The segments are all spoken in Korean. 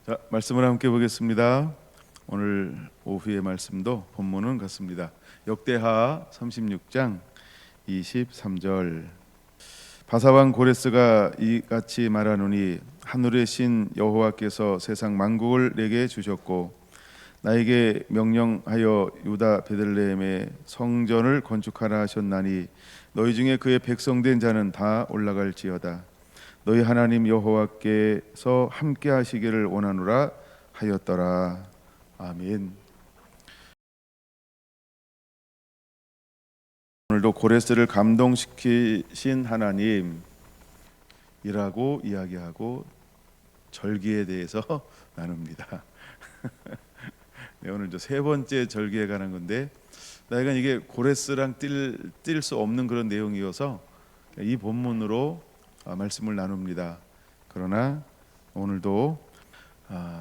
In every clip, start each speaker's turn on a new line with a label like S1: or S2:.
S1: 자, 말씀을 함께 보겠습니다. 오늘 오후의 말씀도 본문은 같습니다. 역대하 36장 23절. 바사왕 고레스가 이같이 말하노니 하늘의 신 여호와께서 세상 만국을 내게 주셨고 나에게 명령하여 유다 베들레헴에 성전을 건축하라 하셨나니 너희 중에 그의 백성된 자는 다 올라갈지어다. 너희 하나님 여호와께서 함께 하시기를 원하노라 하였더라. 아멘. 오늘도 고레스를 감동시키신 하나님이라고 이야기하고 절기에 대해서 나눕니다. 네, 오늘 세 번째 절기에 관한 건데, 나이가 이게 고레스랑 뛸 수 없는 그런 내용이어서 이 본문으로 말씀을 나눕니다. 그러나 오늘도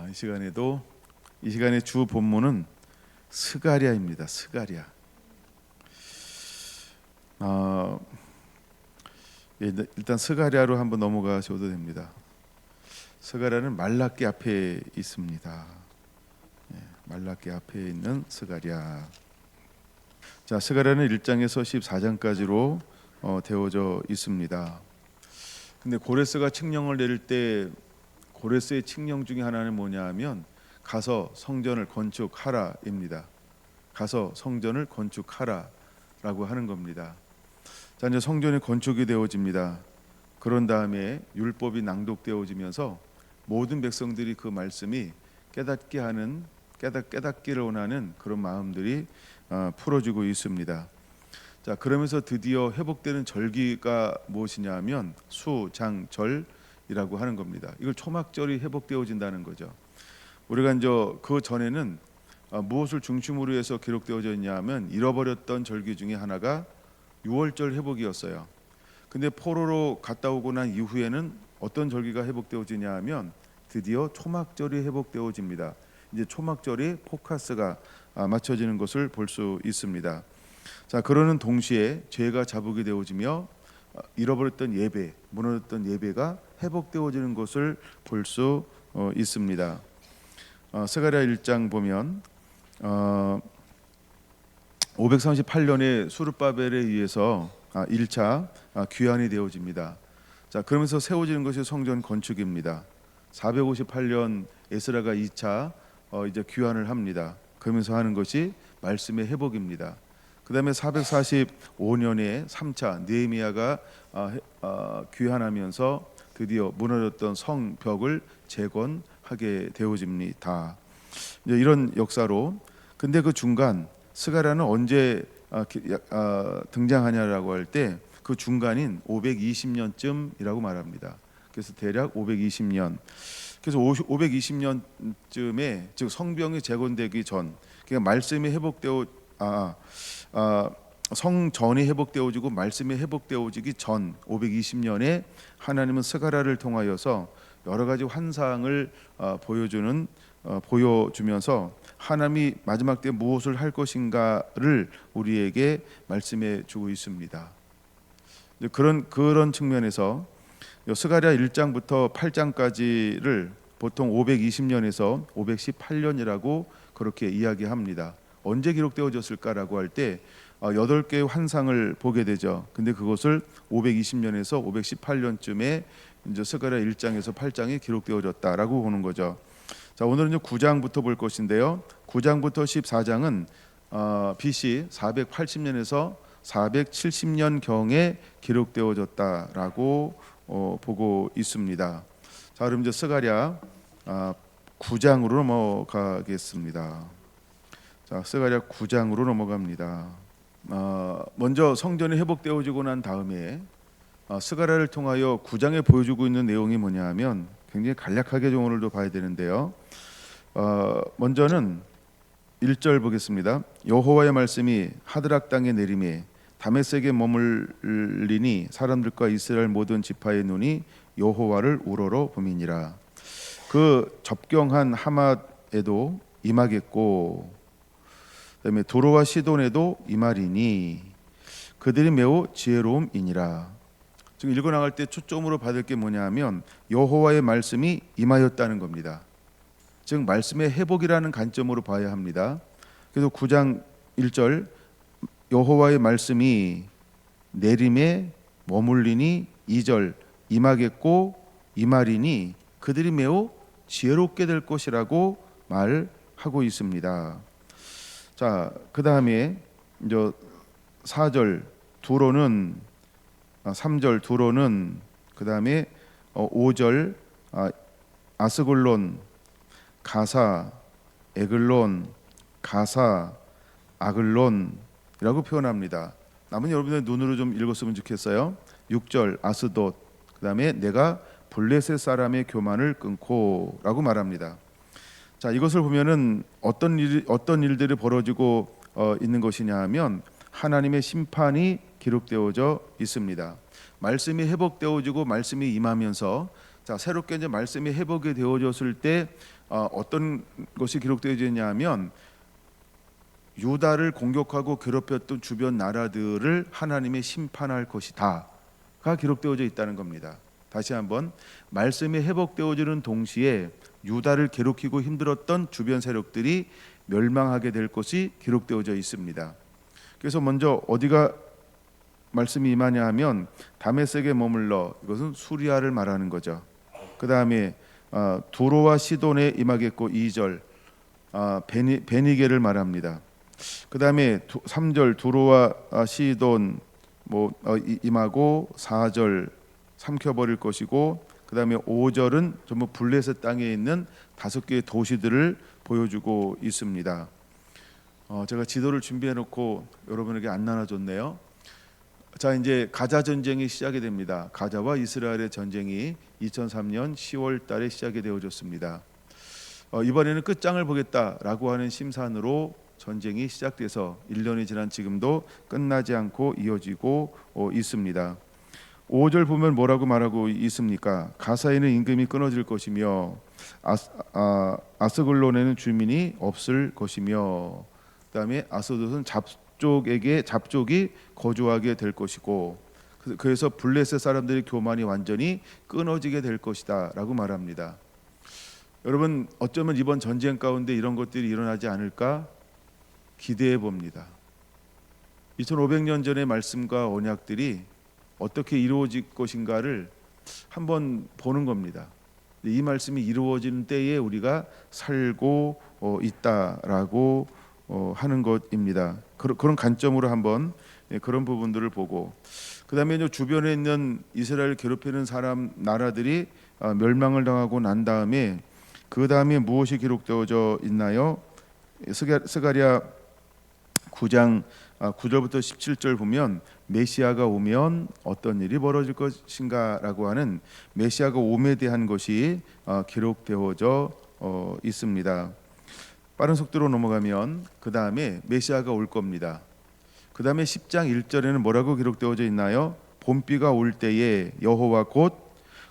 S1: 이 시간의 주 본문은 스가랴입니다. 스가랴. 일단 스가랴로 한번 넘어가셔도 됩니다. 스가랴는 말라기 앞에 있습니다. 말라기 앞에 있는 스가랴. 자, 스가랴는 1장에서 14장까지로 되어져 있습니다. 근데 고레스가 칙령을 내릴 때 고레스의 칙령 중에 하나는 뭐냐 하면 가서 성전을 건축하라입니다. 가서 성전을 건축하라라고 하는 겁니다. 자, 이제 성전이 건축이 되어집니다. 그런 다음에 율법이 낭독되어지면서 모든 백성들이 그 말씀이 깨닫기를 원하는 그런 마음들이 풀어지고 있습니다. 자, 그러면서 드디어 회복되는 절기가 무엇이냐 하면 수장절이라고 하는 겁니다. 이걸 초막절이 회복되어진다는 거죠. 우리가 이제 그 전에는 무엇을 중심으로 해서 기록되어져 있냐 하면 잃어버렸던 절기 중에 하나가 유월절 회복이었어요. 근데 포로로 갔다 오고 난 이후에는 어떤 절기가 회복되어지냐 하면 드디어 초막절이 회복되어집니다. 이제 초막절이 포커스가 맞춰지는 것을 볼 수 있습니다. 자, 그러는 동시에 죄가 자복이 되어지며 잃어버렸던 예배, 무너졌던 예배가 회복되어지는 것을 볼 수 있습니다. 스가랴 1장 보면 538년에 수르바벨에 의해서 1차 귀환이 되어집니다. 자, 그러면서 세워지는 것이 성전 건축입니다. 458년 에스라가 2차 이제 귀환을 합니다. 그러면서 하는 것이 말씀의 회복입니다. 그 다음에 445년에 3차 느헤미야가 귀환하면서 드디어 무너졌던 성벽을 재건하게 되어집니다. 이제 이런 역사로, 근데 그 중간 스가랴는 언제 등장하냐라고 할 때 그 중간인 520년쯤이라고 말합니다. 그래서 대략 520년. 그래서 520년쯤에 즉 성벽이 재건되기 전, 그러니까 말씀이 회복되어 성전이 회복되어지고 말씀이 회복되어지기 전 520년에 하나님은 스가랴를 통하여서 여러 가지 환상을 보여주면서 하나님이 마지막 때 무엇을 할 것인가를 우리에게 말씀해 주고 있습니다. 그런 측면에서 스가랴 1장부터 8장까지를 보통 520년에서 518년이라고 그렇게 이야기합니다. 언제 기록되어졌을까라고 할 때 8개의 환상을 보게 되죠. 근데 그것을 520년에서 518년쯤에 이제 스가랴 1장에서 8장이 기록되어졌다라고 보는 거죠. 자, 오늘은 이제 9장부터 볼 것인데요. 9장부터 14장은 BC 480년에서 470년 경에 기록되어졌다라고 보고 있습니다. 자, 그럼 이제 스가랴 9장으로 넘어가겠습니다. 자, 스가랴 9장으로 넘어갑니다. 먼저 성전이 회복되어지고 난 다음에 스가랴를 통하여 9장에 보여주고 있는 내용이 뭐냐 하면 굉장히 간략하게 좀 오늘도 봐야 되는데요. 먼저는 1절 보겠습니다. 여호와의 말씀이 하드락 땅에 내림에 다메섹에 머물리니 사람들과 이스라엘 모든 지파의 눈이 여호와를 우러러 봄이니라. 그 접경한 하맛에도 임하겠고 그다음에 도로와 시돈에도 임하리니 그들이 매우 지혜로움이니라. 지금 읽어 나갈 때 초점으로 받을 게 뭐냐면 여호와의 말씀이 임하였다는 겁니다. 즉 말씀의 회복이라는 관점으로 봐야 합니다. 그래서 9장 1절 여호와의 말씀이 내림에 머물리니 2절 임하겠고 임하리니 그들이 매우 지혜롭게 될 것이라고 말하고 있습니다. 자, 그 다음에 이제 4절 두로는 3절 두로는 그 다음에 5절 아스글론 가사 에글론 가사 아글론이라고 표현합니다. 남은 여러분의 눈으로 좀 읽었으면 좋겠어요. 6절 아스돗 그 다음에 내가 블레셋 사람의 교만을 끊고라고 말합니다. 자, 이것을 보면은 어떤 일들이 벌어지고 있는 것이냐 하면 하나님의 심판이 기록되어져 있습니다. 말씀이 회복되어지고 말씀이 임하면서 자, 새롭게 이제 말씀이 회복이 되어졌을 때 어떤 것이 기록되어져 있냐 하면 유다를 공격하고 괴롭혔던 주변 나라들을 하나님이 심판할 것이다가 기록되어져 있다는 겁니다. 다시 한번 말씀이 회복되어지는 동시에 유다를 괴롭히고 힘들었던 주변 세력들이 멸망하게 될 것이 기록되어져 있습니다. 그래서 먼저 어디가 말씀이 임하냐 하면 다메섹에 머물러 이것은 수리아를 말하는 거죠. 그 다음에 두로와 시돈에 임하겠고 2절 베니게를 말합니다. 그 다음에 3절 두로와 시돈 임하고 4절 삼켜버릴 것이고 그 다음에 5절은 전부 블레셋 땅에 있는 5개의 도시들을 보여주고 있습니다. 제가 지도를 준비해 놓고 여러분에게 안 나눠줬네요. 자, 이제 가자 전쟁이 시작이 됩니다. 가자와 이스라엘의 전쟁이 2003년 10월 달에 시작이 되어졌습니다. 이번에는 끝장을 보겠다라고 하는 심산으로 전쟁이 시작돼서 1년이 지난 지금도 끝나지 않고 이어지고 있습니다. 5절 보면 뭐라고 말하고 있습니까? 가사에는 임금이 끊어질 것이며 아스글론에는 주민이 없을 것이며 그다음에 아스돗은 잡족이 거주하게 될 것이고 그래서 블레셋 사람들의 교만이 완전히 끊어지게 될 것이다 라고 말합니다. 여러분, 어쩌면 이번 전쟁 가운데 이런 것들이 일어나지 않을까 기대해 봅니다. 2500년 전의 말씀과 언약들이 어떻게 이루어질 것인가를 한번 보는 겁니다. 이 말씀이 이루어지는 때에 우리가 살고 있다라고 하는 것입니다. 그런 관점으로 한번 그런 부분들을 보고 그 다음에 주변에 있는 이스라엘 괴롭히는 나라들이 멸망을 당하고 난 다음에 그 다음에 무엇이 기록되어져 있나요? 스가랴 9장 9절부터 17절 보면 메시아가 오면 어떤 일이 벌어질 것인가라고 하는 메시아가 오음에 대한 것이 기록되어져 있습니다. 빠른 속도로 넘어가면 그 다음에 메시아가 올 겁니다. 그 다음에 10장 1절에는 뭐라고 기록되어져 있나요? 봄비가 올 때에 여호와 곧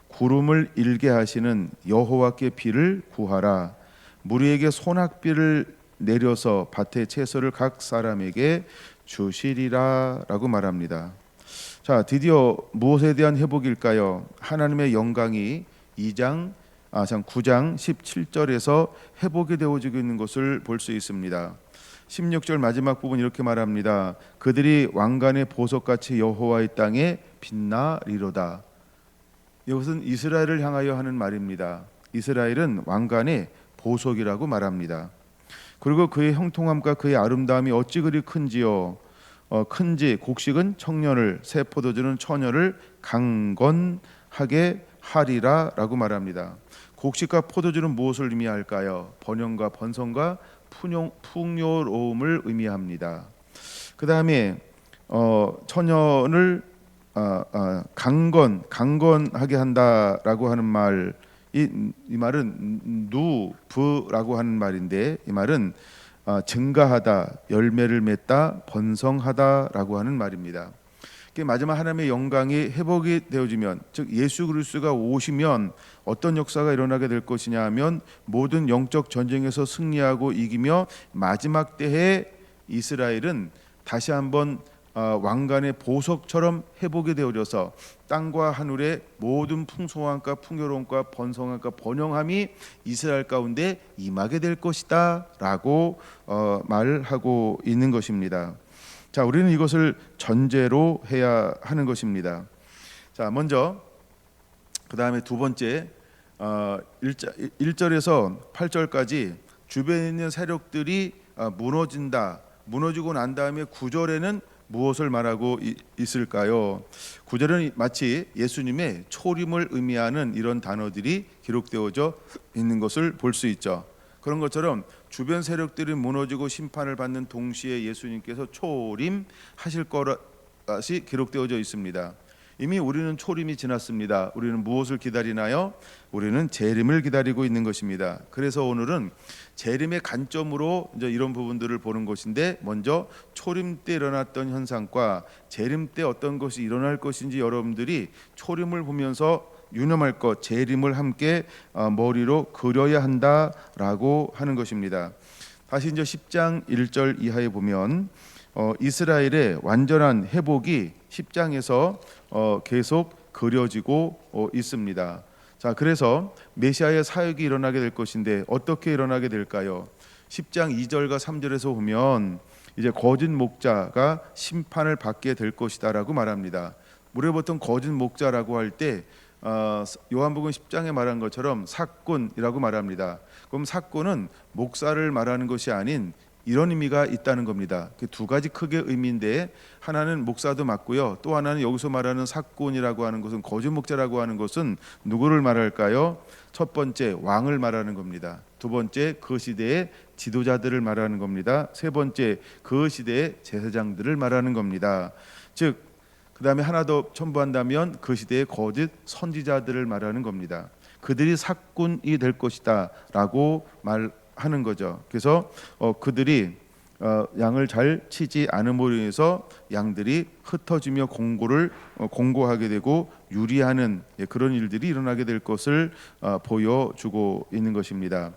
S1: 구름을 일게 하시는 여호와께 비를 구하라. 무리에게 소낙비를 내려서 밭의 채소를 각 사람에게 주시리라 라고 말합니다. 자, 드디어 무엇에 대한 회복일까요? 하나님의 영광이 9장 17절에서 회복이 되어지고 있는 것을 볼 수 있습니다. 16절 마지막 부분 이렇게 말합니다. 그들이 왕관의 보석같이 여호와의 땅에 빛나리로다. 이것은 이스라엘을 향하여 하는 말입니다. 이스라엘은 왕관의 보석이라고 말합니다. 그리고 그의 형통함과 그의 아름다움이 어찌 그리 큰지요. 큰지 곡식은 청년을 새 포도주는 처녀를 강건하게 하리라 라고 말합니다. 곡식과 포도주는 무엇을 의미할까요? 번영과 번성과 풍요로움을 의미합니다. 그 다음에 처녀를 강건하게 한다라고 하는 말, 이 말은 누브라고 하는 말인데 이 말은 증가하다, 열매를 맺다, 번성하다라고 하는 말입니다. 마지막 하나님의 영광이 회복이 되어지면, 즉 예수 그리스도가 오시면 어떤 역사가 일어나게 될 것이냐 하면 모든 영적 전쟁에서 승리하고 이기며 마지막 때에 이스라엘은 다시 한번 왕관의 보석처럼 회복이 되어져서 땅과 하늘의 모든 풍성함과 풍요로움과 번성함과 번영함이 이스라엘 가운데 임하게 될 것이다 라고 말하고 있는 것입니다. 자, 우리는 이것을 전제로 해야 하는 것입니다. 자, 먼저 그 다음에 두 번째 1절에서 8절까지 주변에 있는 세력들이 무너지고 난 다음에 9절에는 무엇을 말하고 있을까요? 9절은 마치 예수님의 초림을 의미하는 이런 단어들이 기록되어져 있는 것을 볼 수 있죠. 그런 것처럼 주변 세력들이 무너지고 심판을 받는 동시에 예수님께서 초림하실 것이 기록되어져 있습니다. 이미 우리는 초림이 지났습니다. 우리는 무엇을 기다리나요? 우리는 재림을 기다리고 있는 것입니다. 그래서 오늘은 재림의 관점으로 이제 이런 부분들을 보는 것인데, 먼저 초림 때 일어났던 현상과 재림 때 어떤 것이 일어날 것인지 여러분들이 초림을 보면서 유념할 것, 재림을 함께 머리로 그려야 한다라고 하는 것입니다. 다시 이제 10장 1절 이하에 보면 이스라엘의 완전한 회복이 10장에서 계속 그려지고 있습니다. 자, 그래서 메시아의 사역이 일어나게 될 것인데 어떻게 일어나게 될까요? 10장 2절과 3절에서 보면 이제 거짓 목자가 심판을 받게 될 것이다라고 말합니다. 우리가 보통 거짓 목자라고 할 때 요한복음 10장에 말한 것처럼 사꾼이라고 말합니다. 그럼 사꾼은 목사를 말하는 것이 아닌 이런 의미가 있다는 겁니다. 두 가지 크게 의미인데, 하나는 목사도 맞고요, 또 하나는 여기서 말하는 사꾼이라고 하는 것은, 거짓 목자라고 하는 것은 누구를 말할까요? 첫 번째 왕을 말하는 겁니다. 두 번째 그 시대의 지도자들을 말하는 겁니다. 세 번째 그 시대의 제사장들을 말하는 겁니다. 즉 그 다음에 하나 더 첨부한다면 그 시대의 거짓 선지자들을 말하는 겁니다. 그들이 사꾼이 될 것이다 라고 말하는 거죠. 그래서 그들이 양을 잘 치지 않음으로 인해서 양들이 흩어지며 공고하게 되고 유리하는 그런 일들이 일어나게 될 것을 보여주고 있는 것입니다.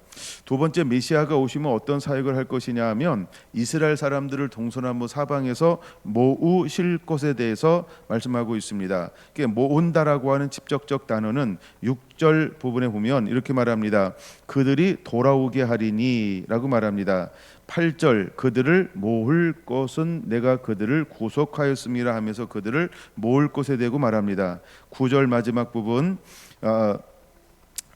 S1: 두 번째, 메시아가 오시면 어떤 사역을 할 것이냐 하면 이스라엘 사람들을 동서남북 사방에서 모으실 것에 대해서 말씀하고 있습니다. 모은다라고 하는 직접적 단어는 6절 부분에 보면 이렇게 말합니다. 그들이 돌아오게 하리니 라고 말합니다. 8절, 그들을 모을 것은 내가 그들을 구속하였음이라 하면서 그들을 모을 것에 대고 말합니다. 9절 마지막 부분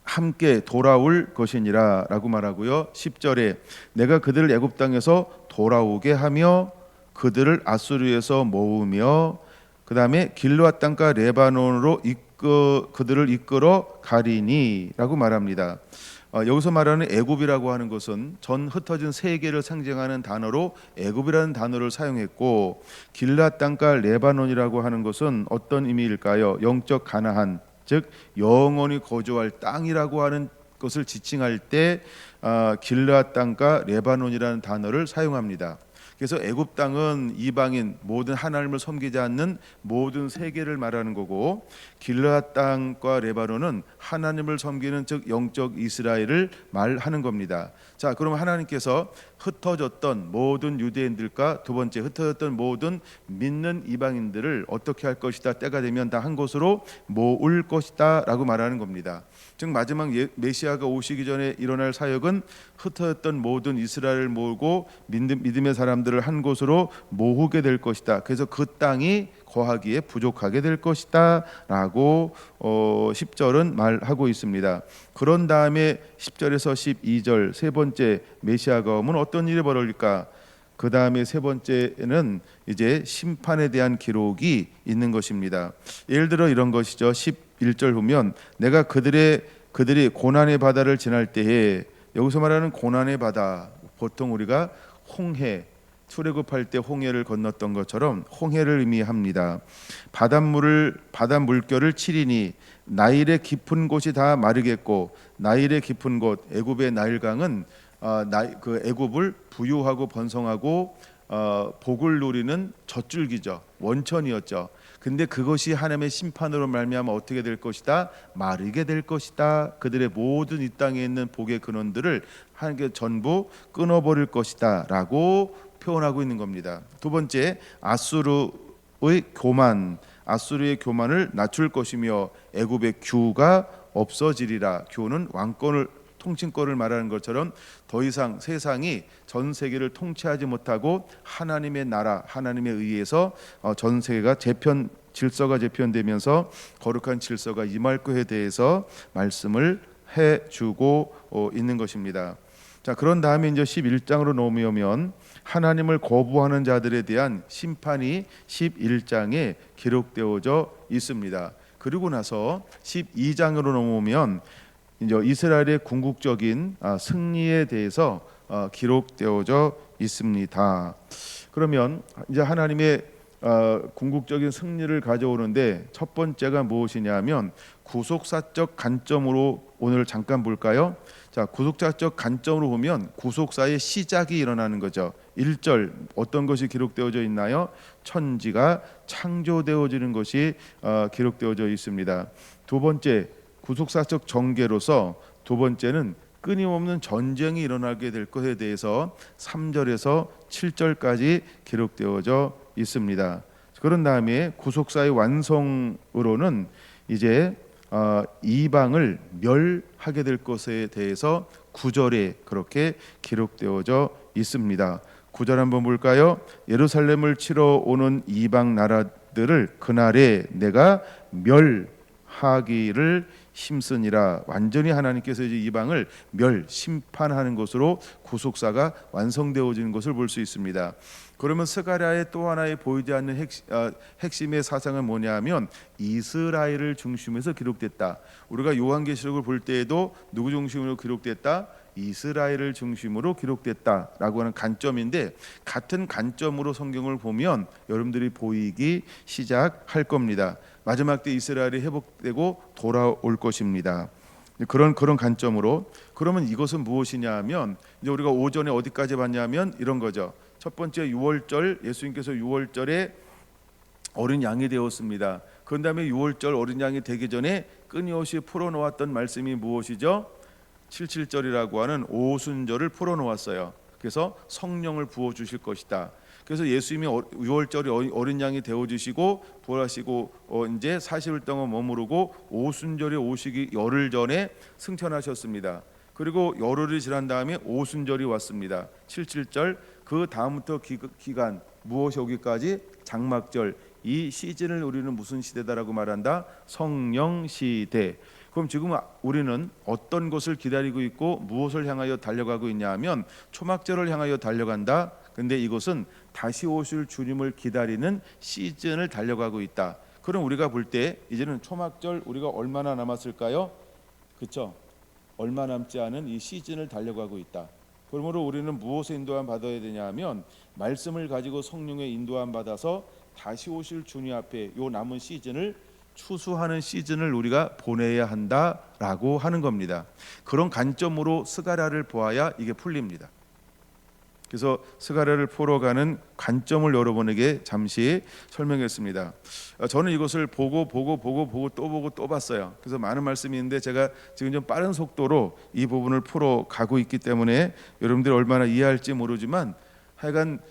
S1: 함께 돌아올 것이니라 라고 말하고요. 10절에 내가 그들을 애굽 땅에서 돌아오게 하며 그들을 아수르에서 모으며, 그 다음에 길르앗 땅과 레바논으로 그들을 이끌어 가리니 라고 말합니다. 여기서 말하는 애굽이라고 하는 것은 전 흩어진 세계를 상징하는 단어로 애굽이라는 단어를 사용했고, 길르앗 땅과 레바논이라고 하는 것은 어떤 의미일까요? 영적 가나안, 즉 영원히 거주할 땅이라고 하는 것을 지칭할 때 길르앗 땅과 레바논이라는 단어를 사용합니다. 그래서 애굽 땅은 이방인, 모든 하나님을 섬기지 않는 모든 세계를 말하는 거고, 길르앗 땅과 레바논은 하나님을 섬기는 즉 영적 이스라엘을 말하는 겁니다. 자, 그럼 하나님께서 흩어졌던 모든 유대인들과 두 번째 흩어졌던 모든 믿는 이방인들을 어떻게 할 것이다, 때가 되면 다 한 곳으로 모을 것이다 라고 말하는 겁니다. 즉 마지막 메시아가 오시기 전에 일어날 사역은 흩어졌던 모든 이스라엘을 모으고 믿음의 사람들을 한 곳으로 모으게 될 것이다. 그래서 그 땅이 거하기에 부족하게 될 것이다 라고 10절은 말하고 있습니다. 그런 다음에 10절에서 12절 세 번째 메시아가 오면 어떤 일이 벌어질까? 그 다음에 세 번째는 이제 심판에 대한 기록이 있는 것입니다. 예를 들어 이런 것이죠. 11절 보면 내가 그들이 고난의 바다를 지날 때에, 여기서 말하는 고난의 바다, 보통 우리가 홍해, 출애굽할 때 홍해를 건넜던 것처럼 홍해를 의미합니다. 바닷물결을 치리니 나일의 깊은 곳이 다 마르겠고, 나일의 깊은 곳, 애굽의 나일강은 그 애굽을 부유하고 번성하고 복을 누리는 젖줄기죠. 원천이었죠. 근데 그것이 하나님의 심판으로 말미암아 어떻게 될 것이다? 마르게 될 것이다. 그들의 모든 이 땅에 있는 복의 근원들을 하나님께 전부 끊어버릴 것이다 라고 표현하고 있는 겁니다. 두 번째, 아수르의 교만, 아수르의 교만을 낮출 것이며 애굽의 규가 없어지리라. 규는 왕권을 통치권을 말하는 것처럼 더 이상 세상이 전 세계를 통치하지 못하고 하나님의 나라, 하나님에 의해서 전 세계가 질서가 재편되면서 거룩한 질서가 임할 것에 대해서 말씀을 해주고 있는 것입니다. 자, 그런 다음에 이제 11장으로 넘어오면 하나님을 거부하는 자들에 대한 심판이 11장에 기록되어져 있습니다. 그리고 나서 12장으로 넘어오면 이제 이스라엘의 궁극적인 승리에 대해서 기록되어져 있습니다. 그러면 이제 하나님의 궁극적인 승리를 가져오는데 첫 번째가 무엇이냐면 구속사적 관점으로 오늘 잠깐 볼까요? 자, 구속사적 관점으로 보면 구속사의 시작이 일어나는 거죠. 1절 어떤 것이 기록되어져 있나요? 천지가 창조되어지는 것이 기록되어져 있습니다. 두 번째, 구속사적 전개로서 두 번째는 끊임없는 전쟁이 일어나게 될 것에 대해서 3절에서 7절까지 기록되어져 있습니다. 그런 다음에 구속사의 완성으로는 이제 이방을 멸하게 될 것에 대해서 9절에 그렇게 기록되어져 있습니다. 9절 한번 볼까요? 예루살렘을 치러 오는 이방 나라들을 그날에 내가 멸하기를 힘쓰니라. 완전히 하나님께서 이제 이방을 심판하는 것으로 구속사가 완성되어지는 것을 볼 수 있습니다. 그러면 스가랴의 또 하나의 보이지 않는 핵심의 사상은 뭐냐면 이스라엘을 중심에서 기록됐다. 우리가 요한계시록을 볼 때에도 누구 중심으로 기록됐다? 이스라엘을 중심으로 기록됐다라고 하는 관점인데, 같은 관점으로 성경을 보면 여러분들이 보이기 시작할 겁니다. 마지막 때 이스라엘이 회복되고 돌아올 것입니다. 그런 관점으로. 그러면 이것은 무엇이냐 하면 이제 우리가 오전에 어디까지 봤냐면 이런 거죠. 첫 번째, 유월절, 예수님께서 유월절에 어린 양이 되었습니다. 그 다음에 유월절 어린 양이 되기 전에 끊임없이 풀어놓았던 말씀이 무엇이죠? 77절이라고 하는 오순절을 풀어놓았어요. 그래서 성령을 부어주실 것이다. 그래서 예수님이 유월절에 어린 양이 되어주시고 부활하시고 이제 40일 동안 머무르고 오순절에 오시기 열흘 전에 승천하셨습니다. 그리고 열흘이 지난 다음에 오순절이 왔습니다. 77절. 그 다음부터 기간 무엇이 오기까지? 장막절. 이 시즌을 우리는 무슨 시대다라고 말한다? 성령 시대. 그럼 지금 우리는 어떤 것을 기다리고 있고 무엇을 향하여 달려가고 있냐 하면 초막절을 향하여 달려간다. 근데 이것은 다시 오실 주님을 기다리는 시즌을 달려가고 있다. 그럼 우리가 볼 때 이제는 초막절 우리가 얼마나 남았을까요? 그렇죠? 얼마 남지 않은 이 시즌을 달려가고 있다. 그러므로 우리는 무엇에 인도함 받아야 되냐 하면 말씀을 가지고 성령의 인도함 받아서 다시 오실 주님 앞에 요 남은 시즌을 추수하는 시즌을 우리가 보내야 한다라고 하는 겁니다. 그런 관점으로 스가랴를 보아야 이게 풀립니다. 그래서 스가랴를 풀어가는 관점을 여러분에게 잠시 설명했습니다. 저는 이것을 보고 또 보고 또 봤어요. 그래서 많은 말씀이 있는데 제가 지금 좀 빠른 속도로 이 부분을 풀어가고 있기 때문에 여러분들이 얼마나 이해할지 모르지만 하여간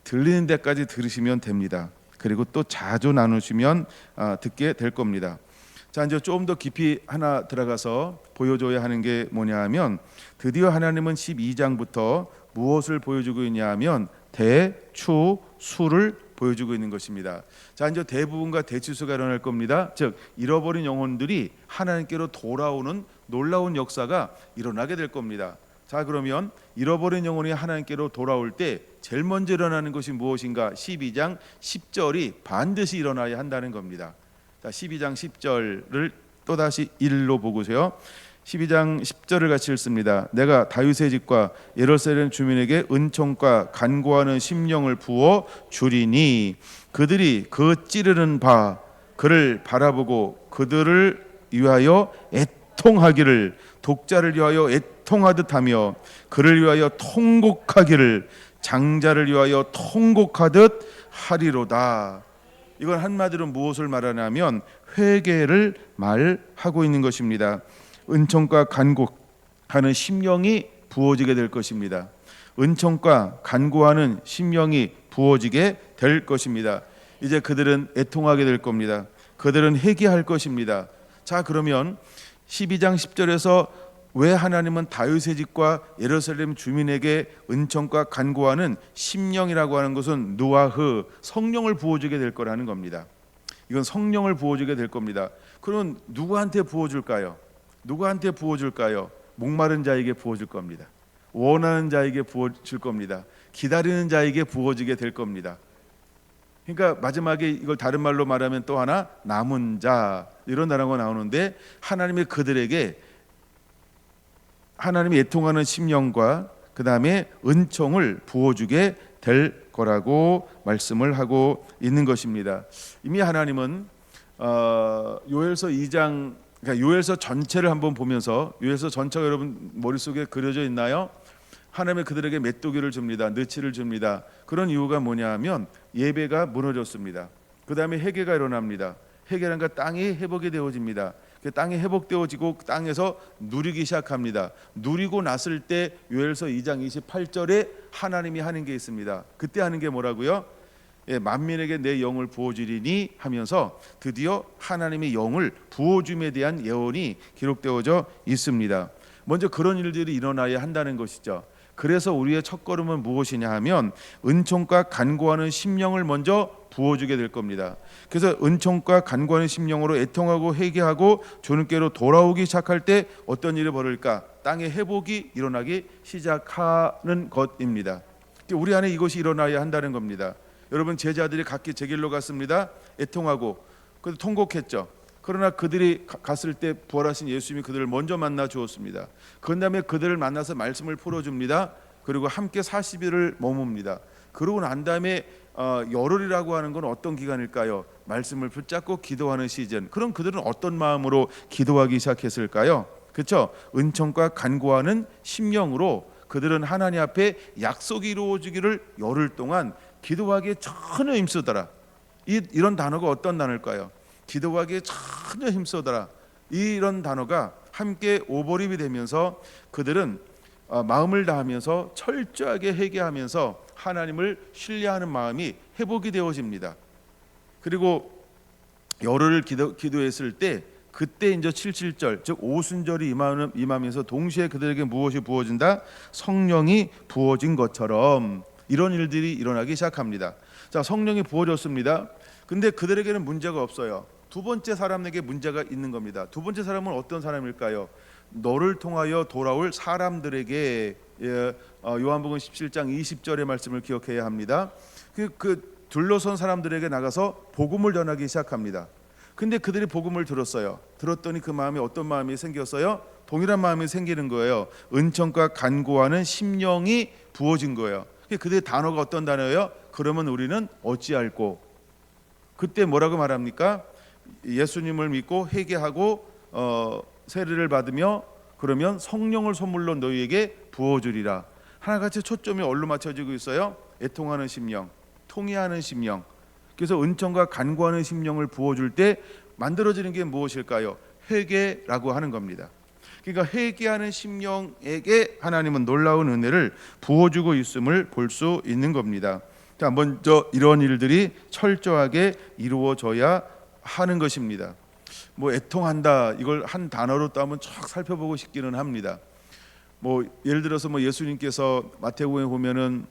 S1: 들리는 데까지 들으시면 됩니다. 그리고 또 자주 나누시면 듣게 될 겁니다. 자, 이제 좀 더 깊이 하나 들어가서 보여줘야 하는 게 뭐냐 하면 드디어 하나님은 12장부터 무엇을 보여주고 있냐 하면 대추수를 보여주고 있는 것입니다. 자, 이제 대부분과 대추수가 일어날 겁니다. 즉 잃어버린 영혼들이 하나님께로 돌아오는 놀라운 역사가 일어나게 될 겁니다. 자, 그러면 잃어버린 영혼이 하나님께로 돌아올 때 제일 먼저 일어나는 것이 무엇인가? 12장 10절이 반드시 일어나야 한다는 겁니다. 자, 12장 10절을 또다시 1로 보고세요. 12장 10절을 같이 읽습니다. 내가 다윗의 집과 예루살렘 주민에게 은총과 간구하는 심령을 부어 주리니 그들이 그 찌르는 바 그를 바라보고 그들을 위하여 애통하기를 독자를 위하여 애통하듯 하며 그를 위하여 통곡하기를 장자를 위하여 통곡하듯 하리로다. 이건 한마디로 무엇을 말하냐면 회개를 말하고 있는 것입니다. 은총과 간곡하는 심령이 부어지게 될 것입니다. 은총과 간구하는 심령이 부어지게 될 것입니다. 이제 그들은 애통하게 될 겁니다. 그들은 회개할 것입니다. 자, 그러면 12장 10절에서 왜 하나님은 다윗의 집과 예루살렘 주민에게 은총과 간구하는 심령이라고 하는 것은 누아흐, 성령을 부어주게 될 거라는 겁니다. 이건 성령을 부어주게 될 겁니다. 그럼 누구한테 부어줄까요? 누구한테 부어줄까요? 목마른 자에게 부어줄 겁니다. 원하는 자에게 부어줄 겁니다. 기다리는 자에게 부어지게 될 겁니다. 그러니까 마지막에 이걸 다른 말로 말하면 또 하나 남은 자 이런 단어가 나오는데 하나님이 그들에게 하나님이 애통하는 심령과 그 다음에 은총을 부어주게 될 거라고 말씀을 하고 있는 것입니다. 이미 하나님은 요엘서 2장, 그러니까 요엘서 전체를 한번 보면서 요엘서 전체가 여러분 머릿속에 그려져 있나요? 하나님이 그들에게 메뚜기를 줍니다. 느치를 줍니다. 그런 이유가 뭐냐 하면 예배가 무너졌습니다. 그 다음에 회개가 일어납니다. 회개란 건 땅이 회복이 되어집니다. 땅이 회복되어지고 땅에서 누리기 시작합니다. 누리고 났을 때 요엘서 2장 28절에 하나님이 하는 게 있습니다. 그때 하는 게 뭐라고요? 만민에게 내 영을 부어주리니 하면서 드디어 하나님의 영을 부어줌에 대한 예언이 기록되어져 있습니다. 먼저 그런 일들이 일어나야 한다는 것이죠. 그래서 우리의 첫걸음은 무엇이냐 하면 은총과 간구하는 심령을 먼저 부어주게 될 겁니다. 그래서 은총과 간구하는 심령으로 애통하고 회개하고 주님께로 돌아오기 시작할 때 어떤 일이 벌어질까? 땅의 회복이 일어나기 시작하는 것입니다. 우리 안에 이것이 일어나야 한다는 겁니다. 여러분, 제자들이 각기 제 길로 갔습니다. 애통하고 그래도 통곡했죠. 그러나 그들이 갔을 때 부활하신 예수님이 그들을 먼저 만나 주었습니다. 그 다음에 그들을 만나서 말씀을 풀어줍니다. 그리고 함께 40일을 머뭅니다. 그러고 난 다음에 열흘이라고 하는 건 어떤 기간일까요? 말씀을 붙잡고 기도하는 시즌. 그럼 그들은 어떤 마음으로 기도하기 시작했을까요? 그렇죠? 은총과 간구하는 심령으로 그들은 하나님 앞에 약속이 이루어지기를 열흘 동안 기도하기에 전혀 힘쓰더라. 이런 단어가 어떤 단어일까요? 기도하기에 전혀 힘쓰더라. 이런 단어가 함께 오버립이 되면서 그들은 마음을 다하면서 철저하게 회개하면서 하나님을 신뢰하는 마음이 회복이 되어집니다. 그리고 열흘을 기도했을 때 그때 이제 77절 즉 오순절이 임하면서 동시에 그들에게 무엇이 부어진다? 성령이 부어진 것처럼 이런 일들이 일어나기 시작합니다. 자, 성령이 부어졌습니다. 근데 그들에게는 문제가 없어요. 두 번째 사람에게 문제가 있는 겁니다. 두 번째 사람은 어떤 사람일까요? 너를 통하여 돌아올 사람들에게 요한복음 17장 20절의 말씀을 기억해야 합니다. 그 둘러선 사람들에게 나가서 복음을 전하기 시작합니다. 근데 그들이 복음을 들었어요. 들었더니 그 마음에 어떤 마음이 생겼어요? 동일한 마음이 생기는 거예요. 은총과 간구하는 심령이 부어진 거예요. 그들의 단어가 어떤 단어예요? 그러면 우리는 어찌할꼬? 그때 뭐라고 말합니까? 예수님을 믿고 회개하고 세례를 받으며 그러면 성령을 선물로 너희에게 부어주리라. 하나같이 초점이 어디로 맞춰지고 있어요? 애통하는 심령, 통회하는 심령. 그래서 은총과 간구하는 심령을 부어줄 때 만들어지는 게 무엇일까요? 회개라고 하는 겁니다. 그러니까 회개하는 심령에게 하나님은 놀라운 은혜를 부어주고 있음을 볼 수 있는 겁니다. 자, 먼저 이런 일들이 철저하게 이루어져야 하는 것입니다. 뭐 애통한다 이걸 한 단어로 또 한번 쫙 살펴보고 싶기는 합니다. 뭐 예를 들어서 뭐 예수님께서 마태복음에 보면은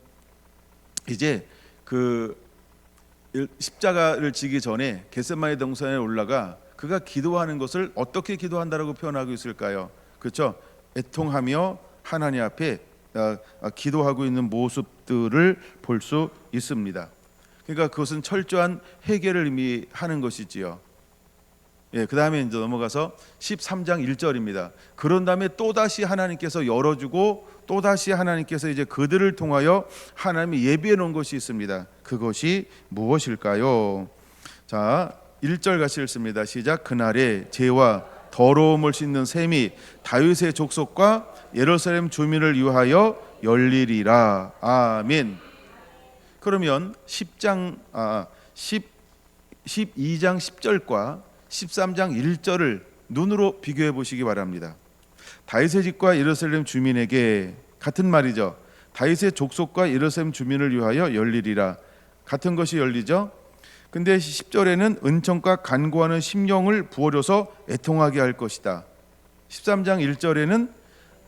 S1: 이제 그 십자가를 지기 전에 겟세마네 동산에 올라가 그가 기도하는 것을 어떻게 기도한다라고 표현하고 있을까요? 그렇죠? 애통하며 하나님 앞에 기도하고 있는 모습들을 볼 수 있습니다. 그러니까 그것은 철저한 회개를 의미하는 것이지요. 예, 그 다음에 이제 넘어가서 13장 1절입니다. 그런 다음에 또다시 하나님께서 열어주고 또다시 하나님께서 이제 그들을 통하여 하나님이 예비해 놓은 것이 있습니다. 그것이 무엇일까요? 자, 1절 같이 읽습니다. 시작. 그날에 죄와 더러움을 씻는 셈이 다윗의 족속과 예루살렘 주민을 위하여 열리리라. 아멘. 그러면 12장 10절과 13장 1절을 눈으로 비교해 보시기 바랍니다. 다윗의 집과 예루살렘 주민에게 같은 말이죠. 다윗의 족속과 예루살렘 주민을 위하여 열리리라. 같은 것이 열리죠. 근데 10절에는 은총과 간구하는 심령을 부어줘서 애통하게 할 것이다. 13장 1절에는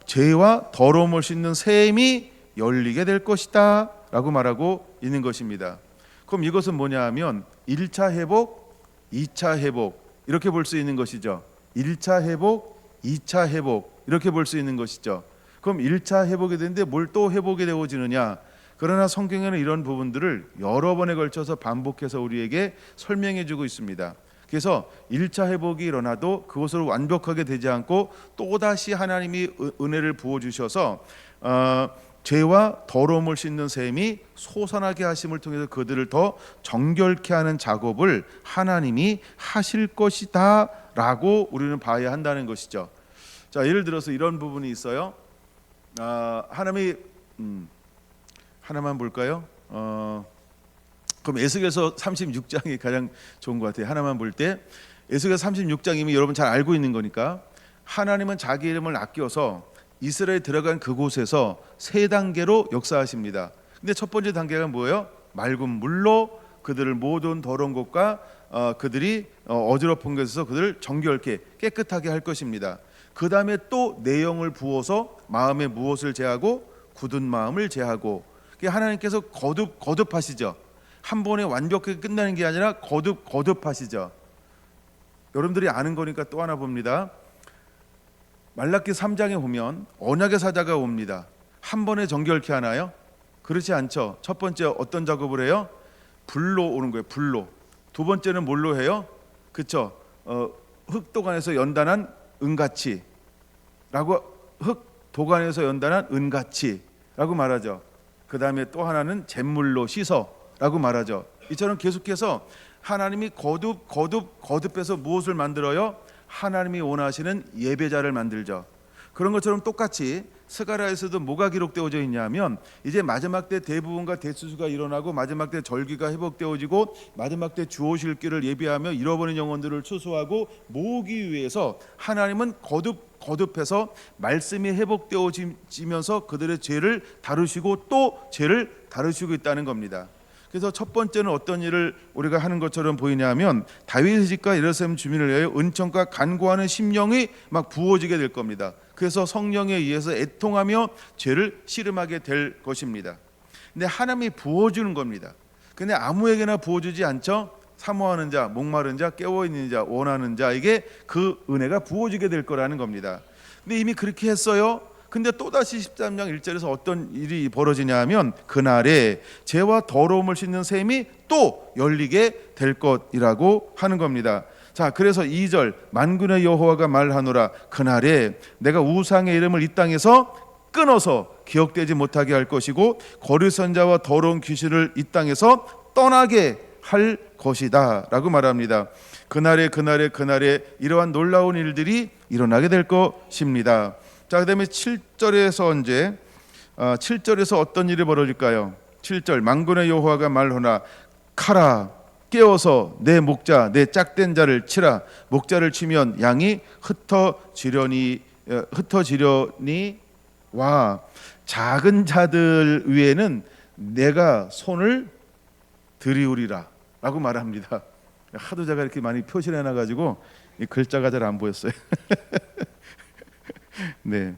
S1: 죄와 더러움을 씻는 샘이 열리게 될 것이다 라고 말하고 있는 것입니다. 그럼 이것은 뭐냐 하면 1차 회복, 2차 회복 이렇게 볼 수 있는 것이죠. 1차 회복, 2차 회복 이렇게 볼 수 있는 것이죠. 그럼 1차 회복이 되는데 뭘 또 회복이 되어지느냐? 그러나 성경에는 이런 부분들을 여러 번에 걸쳐서 반복해서 우리에게 설명해 주고 있습니다. 그래서 1차 회복이 일어나도 그것을 완벽하게 되지 않고 또다시 하나님이 은혜를 부어주셔서 죄와 더러움을 씻는 셈이 솟아나게 하심을 통해서 그들을 더 정결케 하는 작업을 하나님이 하실 것이다 라고 우리는 봐야 한다는 것이죠. 자, 예를 들어서 이런 부분이 있어요. 하나님이 하나만 볼까요? 그럼 에스겔서 36장이 가장 좋은 것 같아요. 하나만 볼 때 에스겔 36장이면 여러분 잘 알고 있는 거니까 하나님은 자기 이름을 아껴서 이스라엘 들어간 그곳에서 세 단계로 역사하십니다. 근데 첫 번째 단계가 뭐예요? 맑은 물로 그들을 모든 더러운 것과 그들이 어지럽은 것에서 그들을 정결케 깨끗하게 할 것입니다. 그 다음에 또 내영을 부어서 마음에 무엇을 제하고 굳은 마음을 제하고 하나님께서 거듭하시죠. 한 번에 완벽하게 끝나는 게 아니라 거듭하시죠. 여러분들이 아는 거니까 또 하나 봅니다. 말라기 3장에 보면 언약의 사자가 옵니다. 한 번에 정결케 하나요? 그렇지 않죠. 첫 번째 어떤 작업을 해요? 불로 오는 거예요. 불로. 두 번째는 뭘로 해요? 그렇죠. 흙도관에서 연단한 은같이 라고, 흙도관에서 연단한 은같이 라고 말하죠. 그 다음에 또 하나는 잿물로 씻어 라고 말하죠. 이처럼 계속해서 하나님이 거듭해서 무엇을 만들어요? 하나님이 원하시는 예배자를 만들죠. 그런 것처럼 똑같이 스가랴에서도 뭐가 기록되어져 있냐면 이제 마지막 때 대부분과 대수수가 일어나고 마지막 때 절기가 회복되어지고 마지막 때 주 오실 길을 예비하며 잃어버린 영혼들을 추수하고 모으기 위해서 하나님은 거듭해서 말씀이 회복되어지면서 그들의 죄를 다루시고 또 죄를 다루시고 있다는 겁니다. 그래서 첫 번째는 어떤 일을 우리가 하는 것처럼 보이냐면 다윗의 집과 예루살렘 주민을 위하여 은총과 간구하는 심령이 막 부어지게 될 겁니다. 그래서 성령에 의해서 애통하며 죄를 씨름하게 될 것입니다. 근데 하나님이 부어주는 겁니다. 근데 아무에게나 부어주지 않죠. 사모하는 자, 목마른 자, 깨어있는 자, 원하는 자에게 그 은혜가 부어지게 될 거라는 겁니다. 근데 이미 그렇게 했어요. 근데 또다시 13장 1절에서 어떤 일이 벌어지냐 하면 그날에 죄와 더러움을 씻는 셈이 또 열리게 될 것이라고 하는 겁니다. 자, 그래서 2절 만군의 여호와가 말하노라 그날에 내가 우상의 이름을 이 땅에서 끊어서 기억되지 못하게 할 것이고 거짓 선자와 더러운 귀신을 이 땅에서 떠나게 할 것이다 라고 말합니다. 그날에 이러한 놀라운 일들이 일어나게 될 것입니다. 자, 그다음에 7절에서 7절에서 어떤 일이 벌어질까요? 7절 만군의 여호와가 말하노라 카라 깨어서 내 목자 내 짝된 자를 치라. 목자를 치면 양이 흩어지려니 와 작은 자들 위에는 내가 손을 들이우리라 라고 말합니다. 하도 제가 이렇게 많이 표시를 해놔가지고 이 글자가 잘 안 보였어요. 네.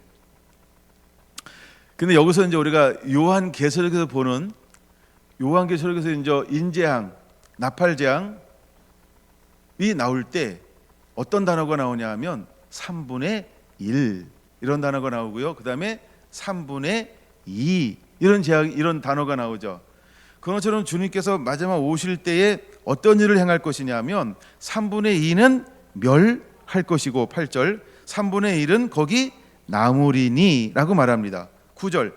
S1: 근데 여기서 이제 우리가 요한계시록에서 보는 요한계시록에서 이제 인재앙, 나팔재앙이 나올 때 어떤 단어가 나오냐 하면 3분의 1 이런 단어가 나오고요. 그다음에 3분의 2 이런 단어가 나오죠. 그것처럼 주님께서 마지막 오실 때에 어떤 일을 행할 것이냐면 3분의 2는 멸할 것이고 8절 3분의 1은 거기 나무리니 라고 말합니다. 9절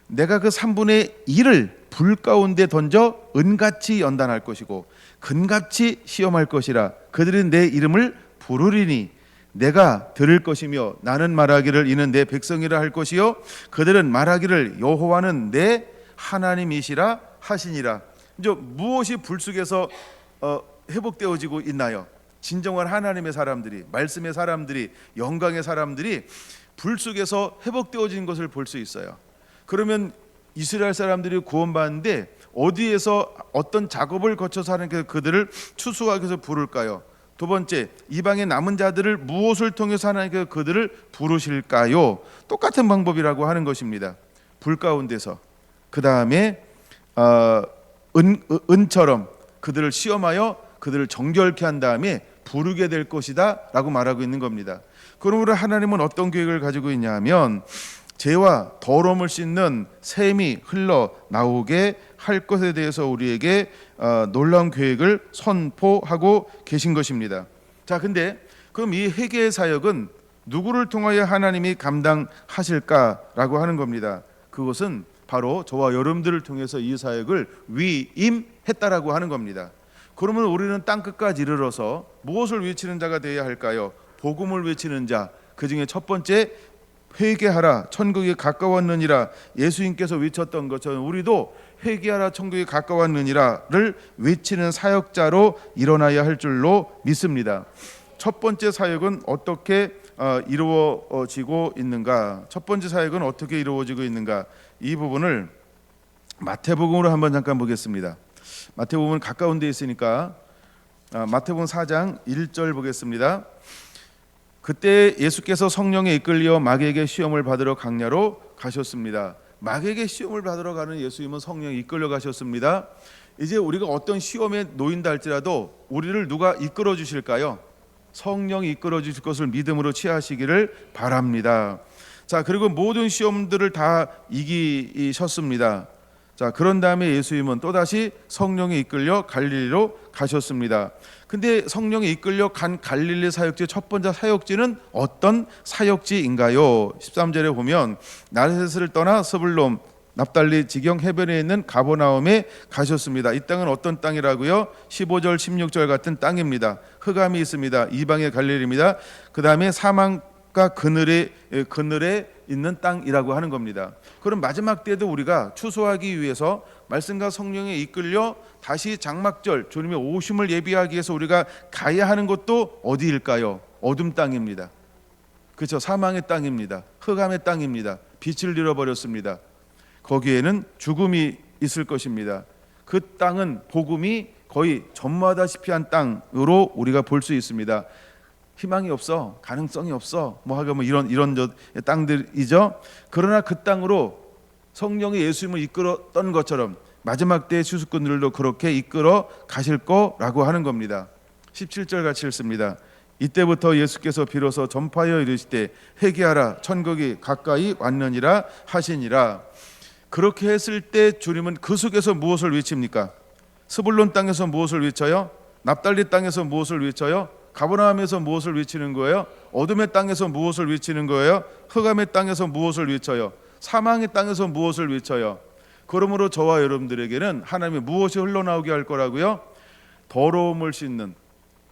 S1: 내가 그 3분의 1을 불 가운데 던져 은같이 연단할 것이고 금같이 시험할 것이라 그들은 내 이름을 부르리니 내가 들을 것이며 나는 말하기를 이는 내 백성이라 할 것이요 그들은 말하기를 여호와는 내 하나님이시라 하시니라. 이제 무엇이 불 속에서 회복되어지고 있나요? 진정한 하나님의 사람들이, 말씀의 사람들이, 영광의 사람들이 불 속에서 회복되어진 것을 볼 수 있어요. 그러면 이스라엘 사람들이 구원받는데 어디에서 어떤 작업을 거쳐서 하나님께서 그들을 추수하기 위해서 부를까요? 두 번째, 이방의 남은 자들을 무엇을 통해서 하나님께서 그들을 부르실까요? 똑같은 방법이라고 하는 것입니다. 불 가운데서. 그 다음에 은처럼 그들을 시험하여 그들을 정결케 한 다음에 부르게 될 것이다 라고 말하고 있는 겁니다. 그러므로 하나님은 어떤 계획을 가지고 있냐면 죄와 더러움을 씻는 샘이 흘러나오게 할 것에 대해서 우리에게 놀라운 계획을 선포하고 계신 것입니다. 자, 근데 그럼 이 회개의 사역은 누구를 통하여 하나님이 감당하실까라고 하는 겁니다. 그것은 바로 저와 여러분들을 통해서 이 사역을 위임했다라고 하는 겁니다. 그러면 우리는 땅 끝까지 이르러서 무엇을 외치는 자가 되어야 할까요? 복음을 외치는 자. 그 중에 첫 번째, 회개하라 천국이 가까웠느니라 예수님께서 외쳤던 것처럼 우리도 회개하라 천국이 가까웠느니라를 외치는 사역자로 일어나야 할 줄로 믿습니다. 첫 번째 사역은 어떻게 이루어지고 있는가? 첫 번째 사역은 어떻게 이루어지고 있는가? 이 부분을 마태복음으로 한번 잠깐 보겠습니다. 마태복음은 가까운 데 있으니까 마태복음 4장 1절 보겠습니다. 그때 예수께서 성령에 이끌려 마귀에게 시험을 받으러 강야로 가셨습니다. 마귀에게 시험을 받으러 가는 예수님은 성령에 이끌려 가셨습니다. 이제 우리가 어떤 시험에 놓인다 할지라도 우리를 누가 이끌어 주실까요? 성령이 이끌어 주실 것을 믿음으로 취하시기를 바랍니다. 자, 그리고 모든 시험들을 다 이기셨습니다. 자, 그런 다음에 예수님은 또다시 성령에 이끌려 갈릴리로 가셨습니다. 근데 성령에 이끌려 간 갈릴리 사역지의 첫 번째 사역지는 어떤 사역지인가요? 13절에 보면 나사렛을 떠나 스불론 납달리 지경 해변에 있는 가버나움에 가셨습니다. 이 땅은 어떤 땅이라고요? 15절 16절 같은 땅입니다. 흑암이 있습니다. 이방의 갈릴리입니다. 그 다음에 사망과 그늘에 있는 땅이라고 하는 겁니다. 그럼 마지막 때도 우리가 추수하기 위해서 말씀과 성령에 이끌려 다시 장막절 주님의 오심을 예비하기 위해서 우리가 가야 하는 곳도 어디일까요? 어둠 땅입니다. 그렇죠? 사망의 땅입니다. 흑암의 땅입니다. 빛을 잃어버렸습니다. 거기에는 죽음이 있을 것입니다. 그 땅은 복음이 거의 전무하다시피 한 땅으로 우리가 볼 수 있습니다. 희망이 없어, 가능성이 없어, 이런 땅들이죠. 그러나 그 땅으로 성령이 예수님을 이끌었던 것처럼 마지막 때의 추수꾼들도 그렇게 이끌어 가실 거라고 하는 겁니다. 17절 같이 읽습니다. 이때부터 예수께서 비로소 전파하여 이르시되 회개하라 천국이 가까이 왔느니라 하시니라. 그렇게 했을 때 주님은 그 속에서 무엇을 외칩니까? 스불론 땅에서 무엇을 외쳐요? 납달리 땅에서 무엇을 외쳐요? 가버나움에서 무엇을 외치는 거예요? 어둠의 땅에서 무엇을 외치는 거예요? 흑암의 땅에서 무엇을 외쳐요? 사망의 땅에서 무엇을 외쳐요? 그러므로 저와 여러분들에게는 하나님이 무엇이 흘러나오게 할 거라고요? 더러움을 씻는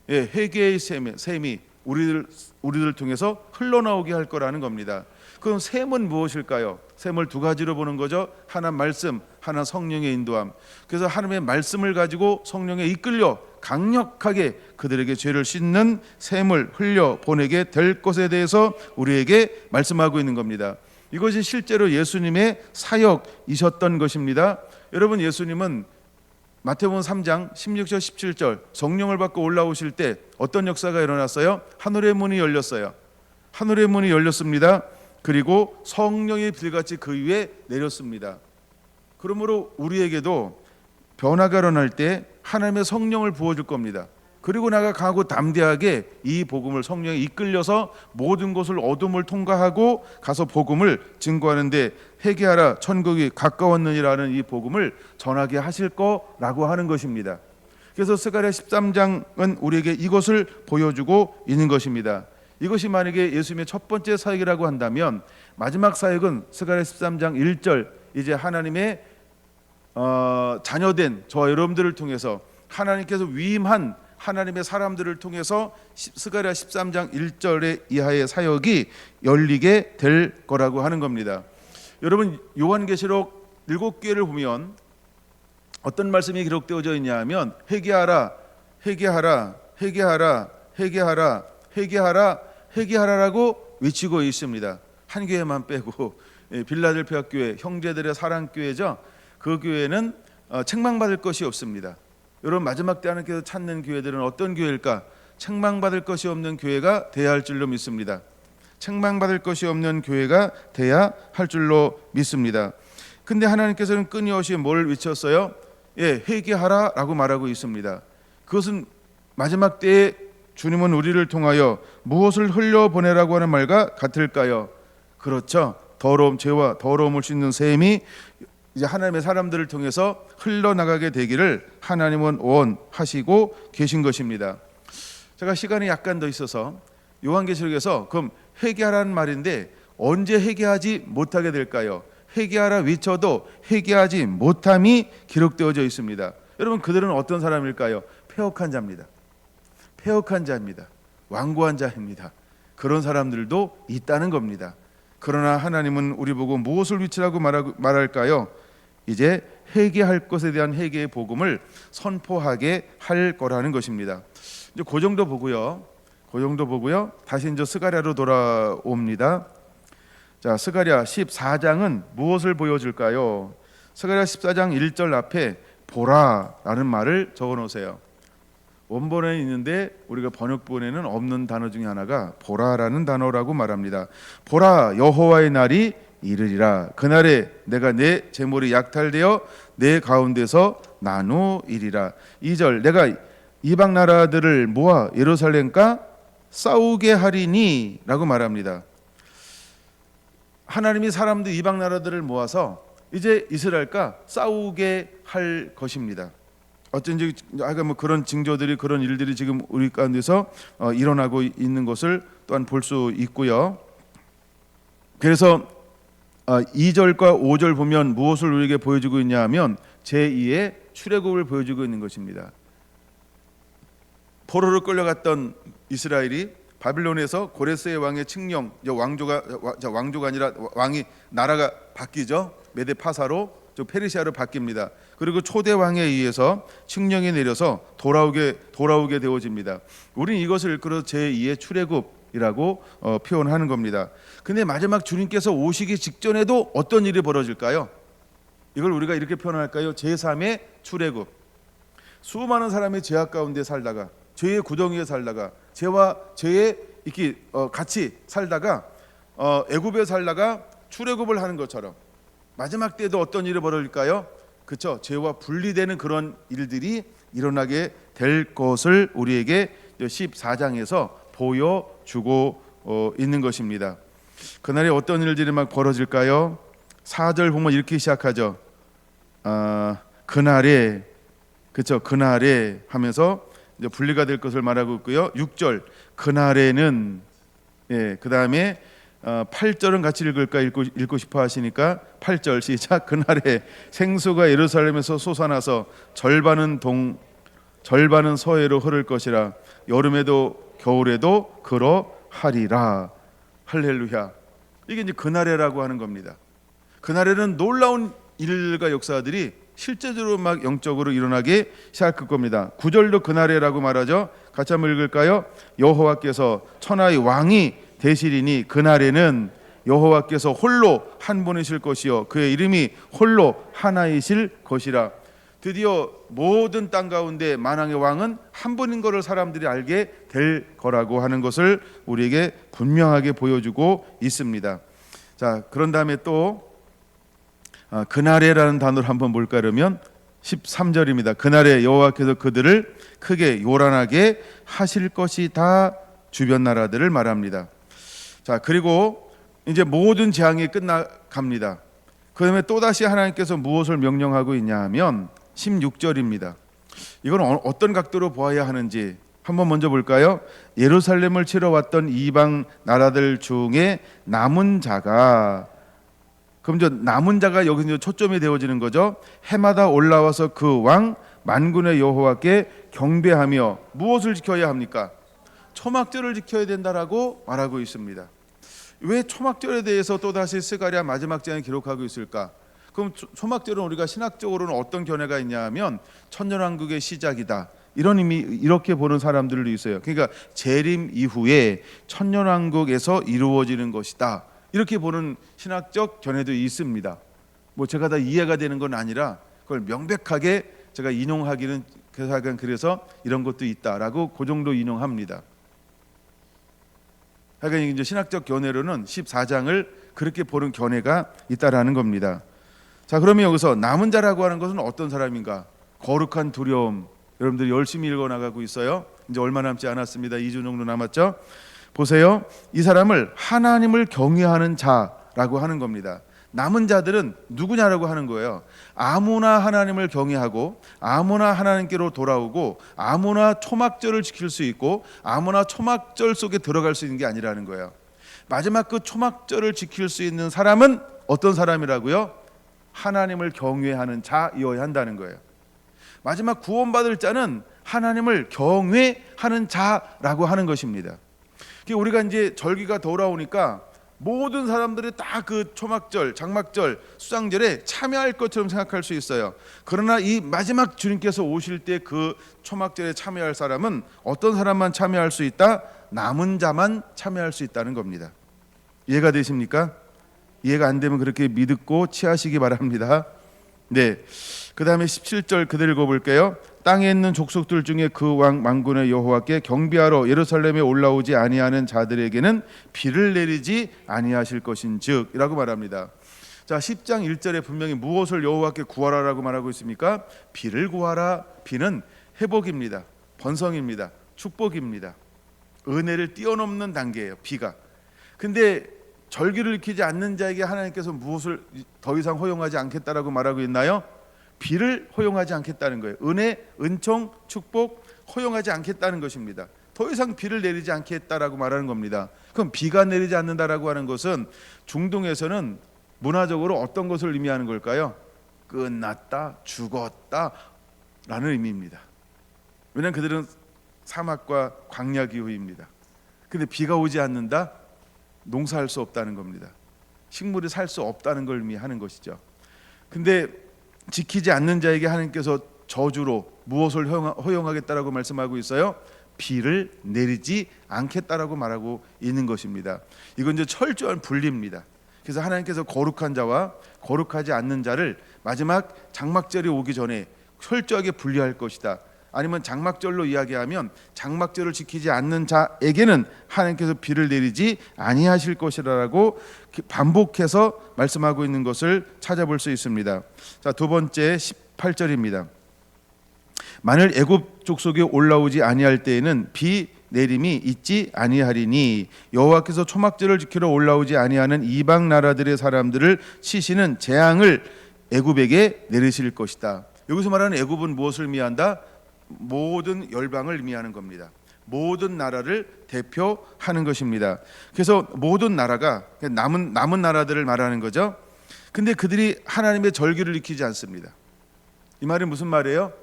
S1: 회개의 샘이 우리들 통해서 흘러나오게 할 거라는 겁니다. 그럼 샘은 무엇일까요? 샘을 두 가지로 보는 거죠. 하나 말씀, 하나 성령의 인도함. 그래서 하나님의 말씀을 가지고 성령에 이끌려 강력하게 그들에게 죄를 씻는 샘을 흘려 보내게 될 것에 대해서 우리에게 말씀하고 있는 겁니다. 이것이 실제로 예수님의 사역이셨던 것입니다. 여러분, 예수님은 마태복음 3장 16절 17절 성령을 받고 올라오실 때 어떤 역사가 일어났어요? 하늘의 문이 열렸어요. 하늘의 문이 열렸습니다. 그리고 성령의 빌같이 그 위에 내렸습니다. 그러므로 우리에게도 변화가 일어날 때 하나님의 성령을 부어줄 겁니다. 그리고 나가 강하고 담대하게 이 복음을 성령에 이끌려서 모든 곳을 어둠을 통과하고 가서 복음을 증거하는데 회개하라 천국이 가까웠느니라는 이 복음을 전하게 하실 거라고 하는 것입니다. 그래서 스가랴 13장은 우리에게 이것을 보여주고 있는 것입니다. 이것이 만약에 예수님의 첫 번째 사역이라고 한다면 마지막 사역은 스가랴 13장 1절 이제 하나님의 자녀된 저와 여러분들을 통해서 하나님께서 위임한 하나님의 사람들을 통해서 스가랴 13장 1절의 이하의 사역이 열리게 될 거라고 하는 겁니다. 여러분, 요한계시록 7개를 보면 어떤 말씀이 기록되어져 있냐면 회개하라, 회개하라, 회개하라, 회개하라, 회개하라, 회개하라라고 외치고 있습니다. 한 교회만 빼고 빌라델피아 교회, 형제들의 사랑교회죠. 그 교회는 책망받을 것이 없습니다. 여러분, 마지막 때 하나님께서 찾는 교회들은 어떤 교회일까? 책망받을 것이 없는 교회가 돼야 할 줄로 믿습니다. 책망받을 것이 없는 교회가 돼야 할 줄로 믿습니다. 근데 하나님께서는 끊임없이 뭘 외쳤어요? 회개하라 라고 말하고 있습니다. 그것은 마지막 때에 주님은 우리를 통하여 무엇을 흘려보내라고 하는 말과 같을까요? 그렇죠. 더러움, 죄와 더러움을 씻는 셈이 이제 하나님의 사람들을 통해서 흘러나가게 되기를 하나님은 원하시고 계신 것입니다. 제가 시간이 약간 더 있어서 요한계시록에서 그럼 회개하라는 말인데 언제 회개하지 못하게 될까요? 회개하라 외쳐도 회개하지 못함이 기록되어져 있습니다. 여러분, 그들은 어떤 사람일까요? 패역한 자입니다. 패역한 자입니다. 완고한 자입니다. 그런 사람들도 있다는 겁니다. 그러나 하나님은 우리 보고 무엇을 위치라고 말할까요? 이제 회개할 것에 대한 회개의 복음을 선포하게 할 거라는 것입니다. 이제 그 정도 보고요. 다시 이제 스가랴로 돌아옵니다. 자, 스가랴 14장은 무엇을 보여줄까요? 스가랴 14장 1절 앞에 보라라는 말을 적어 놓으세요. 원본에 있는데 우리가 번역본에는 없는 단어 중에 하나가 보라라는 단어라고 말합니다. 보라, 여호와의 날이 이르리라. 그날에 내가 내 재물이 약탈되어 내 가운데서 나누이리라. 2절, 내가 이방 나라들을 모아 예루살렘과 싸우게 하리니 라고 말합니다. 하나님이 사람들 이방 나라들을 모아서 이제 이스라엘과 싸우게 할 것입니다. 어쩐지 뭐 그런 징조들이, 그런 일들이 지금 우리 가운데서 일어나고 있는 것을 또한 볼 수 있고요. 그래서 2절과 5절 보면 무엇을 우리에게 보여주고 있냐 하면 제2의 출애굽을 보여주고 있는 것입니다. 포로로 끌려갔던 이스라엘이 바빌론에서 고레스의 왕의 칙령, 왕조가 아니라 왕이 나라가 바뀌죠. 메데 파사로 페르시아로 바뀝니다. 그리고 초대 왕에 의해서 칙령이 내려서 돌아오게 되어집니다. 우리는 이것을 그래서 제2의 출애굽이라고 표현하는 겁니다. 근데 마지막 주님께서 오시기 직전에도 어떤 일이 벌어질까요? 이걸 우리가 이렇게 표현할까요? 제3의 출애굽. 수많은 사람이 죄악 가운데 살다가, 죄의 구덩이에 살다가, 죄와 죄에 이렇게 같이 살다가 애굽에 살다가 출애굽을 하는 것처럼 마지막 때도 어떤 일이 벌어질까요? 그렇죠. 죄와 분리되는 그런 일들이 일어나게 될 것을 우리에게 14장에서 보여주고 있는 것입니다. 그날에 어떤 일들이 막 벌어질까요? 4절 보면 이렇게 시작하죠. 그날에, 그렇죠. 그날에 하면서 이제 분리가 될 것을 말하고 있고요. 6절, 그날에는, 그 다음에 8절은 같이 읽고 싶어 하시니까 8절 시작. 그날에 생수가 예루살렘에서 솟아나서 절반은 서해로 흐를 것이라. 여름에도 겨울에도 그러하리라. 할렐루야. 이게 이제 그날에라고 하는 겁니다. 그날에는 놀라운 일과 역사들이 실제적으로 막 영적으로 일어나게 시작할 겁니다. 9절도 그날에라고 말하죠. 같이 한번 읽을까요? 여호와께서 천하의 왕이 되시리니 그날에는 여호와께서 홀로 한 분이실 것이요 그의 이름이 홀로 하나이실 것이라. 드디어 모든 땅 가운데 만왕의 왕은 한 분인 것을 사람들이 알게 될 거라고 하는 것을 우리에게 분명하게 보여주고 있습니다. 자, 그런 다음에 또 그날에라는 단어를 한번 볼까 그러면 13절입니다. 그날에 여호와께서 그들을 크게 요란하게 하실 것이다. 주변 나라들을 말합니다. 자, 그리고 이제 모든 재앙이 끝나갑니다. 그 다음에 또다시 하나님께서 무엇을 명령하고 있냐 하면 16절입니다. 이건 어떤 각도로 보아야 하는지 한번 먼저 볼까요? 예루살렘을 치러 왔던 이방 나라들 중에 남은 자가, 그럼 저 남은 자가 여기 이제 초점이 되어지는 거죠. 해마다 올라와서 그 왕 만군의 여호와께 경배하며 무엇을 지켜야 합니까? 초막절을 지켜야 된다라고 말하고 있습니다. 왜 초막절에 대해서 또다시 스가랴 마지막 장에 기록하고 있을까? 그럼 초막절은 우리가 신학적으로는 어떤 견해가 있냐 하면 천년왕국의 시작이다. 이런 의미, 이렇게 보는 사람들도 있어요. 그러니까 재림 이후에 천년왕국에서 이루어지는 것이다. 이렇게 보는 신학적 견해도 있습니다. 뭐 제가 다 이해가 되는 건 아니라 그걸 명백하게 제가 인용하기는 그래서 이런 것도 있다라고 그 정도 인용합니다. 하여간 이제 신학적 견해로는 14장을 그렇게 보는 견해가 있다라는 겁니다. 자, 그러면 여기서 남은 자라고 하는 것은 어떤 사람인가? 거룩한 두려움. 여러분들 열심히 읽어 나가고 있어요. 이제 얼마 남지 않았습니다. 2주 정도 남았죠. 보세요. 이 사람을 하나님을 경외하는 자라고 하는 겁니다. 남은 자들은 누구냐라고 하는 거예요. 아무나 하나님을 경외하고 아무나 하나님께로 돌아오고 아무나 초막절을 지킬 수 있고 아무나 초막절 속에 들어갈 수 있는 게 아니라는 거예요. 마지막 그 초막절을 지킬 수 있는 사람은 어떤 사람이라고요? 하나님을 경외하는 자여야 한다는 거예요. 마지막 구원받을 자는 하나님을 경외하는 자라고 하는 것입니다. 우리가 이제 절기가 돌아오니까 모든 사람들이 다 그 초막절, 장막절, 수장절에 참여할 것처럼 생각할 수 있어요. 그러나 이 마지막 주님께서 오실 때 그 초막절에 참여할 사람은 어떤 사람만 참여할 수 있다? 남은 자만 참여할 수 있다는 겁니다. 이해가 되십니까? 이해가 안 되면 그렇게 믿고 취하시기 바랍니다. 네. 그 다음에 17절 그대로 읽어볼게요. 땅에 있는 족속들 중에 그 왕 만군의 여호와께 경배하러 예루살렘에 올라오지 아니하는 자들에게는 비를 내리지 아니하실 것인즉 이라고 말합니다. 자, 10장 1절에 분명히 무엇을 여호와께 구하라라고 말하고 있습니까? 비를 구하라. 비는 회복입니다. 번성입니다. 축복입니다. 은혜를 뛰어넘는 단계예요. 비가. 근데 절기를 지키지 않는 자에게 하나님께서 무엇을 더 이상 허용하지 않겠다라고 말하고 있나요? 비를 허용하지 않겠다는 거예요. 은혜, 은총, 축복 허용하지 않겠다는 것입니다. 더 이상 비를 내리지 않겠다라고 말하는 겁니다. 그럼 비가 내리지 않는다라고 하는 것은 중동에서는 문화적으로 어떤 것을 의미하는 걸까요? 끝났다, 죽었다 라는 의미입니다. 왜냐하면 그들은 사막과 광야 기후입니다. 근데 비가 오지 않는다? 농사할 수 없다는 겁니다. 식물이 살 수 없다는 걸 의미하는 것이죠. 근데 지키지 않는 자에게 하나님께서 저주로 무엇을 허용하겠다라고 말씀하고 있어요? 비를 내리지 않겠다라고 말하고 있는 것입니다. 이건 이제 철저한 분리입니다. 그래서 하나님께서 거룩한 자와 거룩하지 않는 자를 마지막 장막절이 오기 전에 철저하게 분리할 것이다. 아니면 장막절로 이야기하면 장막절을 지키지 않는 자에게는 하나님께서 비를 내리지 아니하실 것이라고 반복해서 말씀하고 있는 것을 찾아볼 수 있습니다. 자, 두 번째 18절입니다. 만일 애굽 족속에 올라오지 아니할 때에는 비 내림이 있지 아니하리니 여호와께서 초막절을 지키러 올라오지 아니하는 이방 나라들의 사람들을 치시는 재앙을 애굽에게 내리실 것이다. 여기서 말하는 애굽은 무엇을 의미한다? 모든 열방을 의미하는 겁니다. 모든 나라를 대표하는 것입니다. 그래서 모든 나라가 남은 나라들을 말하는 거죠. 근데 그들이 하나님의 절기를 지키지 않습니다. 이 말이 무슨 말이에요?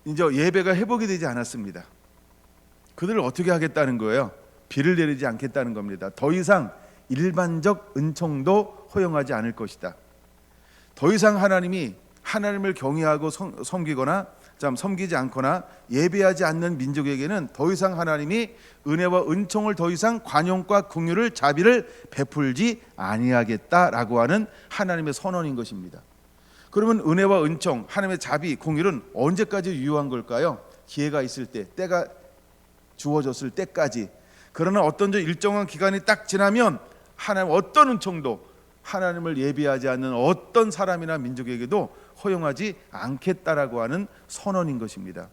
S1: 이제 예배가 회복이 되지 않았습니다. 그들을 어떻게 하겠다는 거예요? 비를 내리지 않겠다는 겁니다. 더 이상 일반적 은총도 허용하지 않을 것이다. 더 이상 하나님을 경외하고 섬기거나 섬기지 않거나 예배하지 않는 민족에게는 더 이상 하나님이 은혜와 은총을 더 이상 관용과 긍휼을 자비를 베풀지 아니하겠다라고 하는 하나님의 선언인 것입니다. 그러면 은혜와 은총, 하나님의 자비, 긍휼은 언제까지 유효한 걸까요? 기회가 있을 때, 때가 주어졌을 때까지. 그러나 어떤 일정한 기간이 딱 지나면 하나님 어떤 은총도 하나님을 예배하지 않는 어떤 사람이나 민족에게도 허용하지 않겠다라고 하는 선언인 것입니다.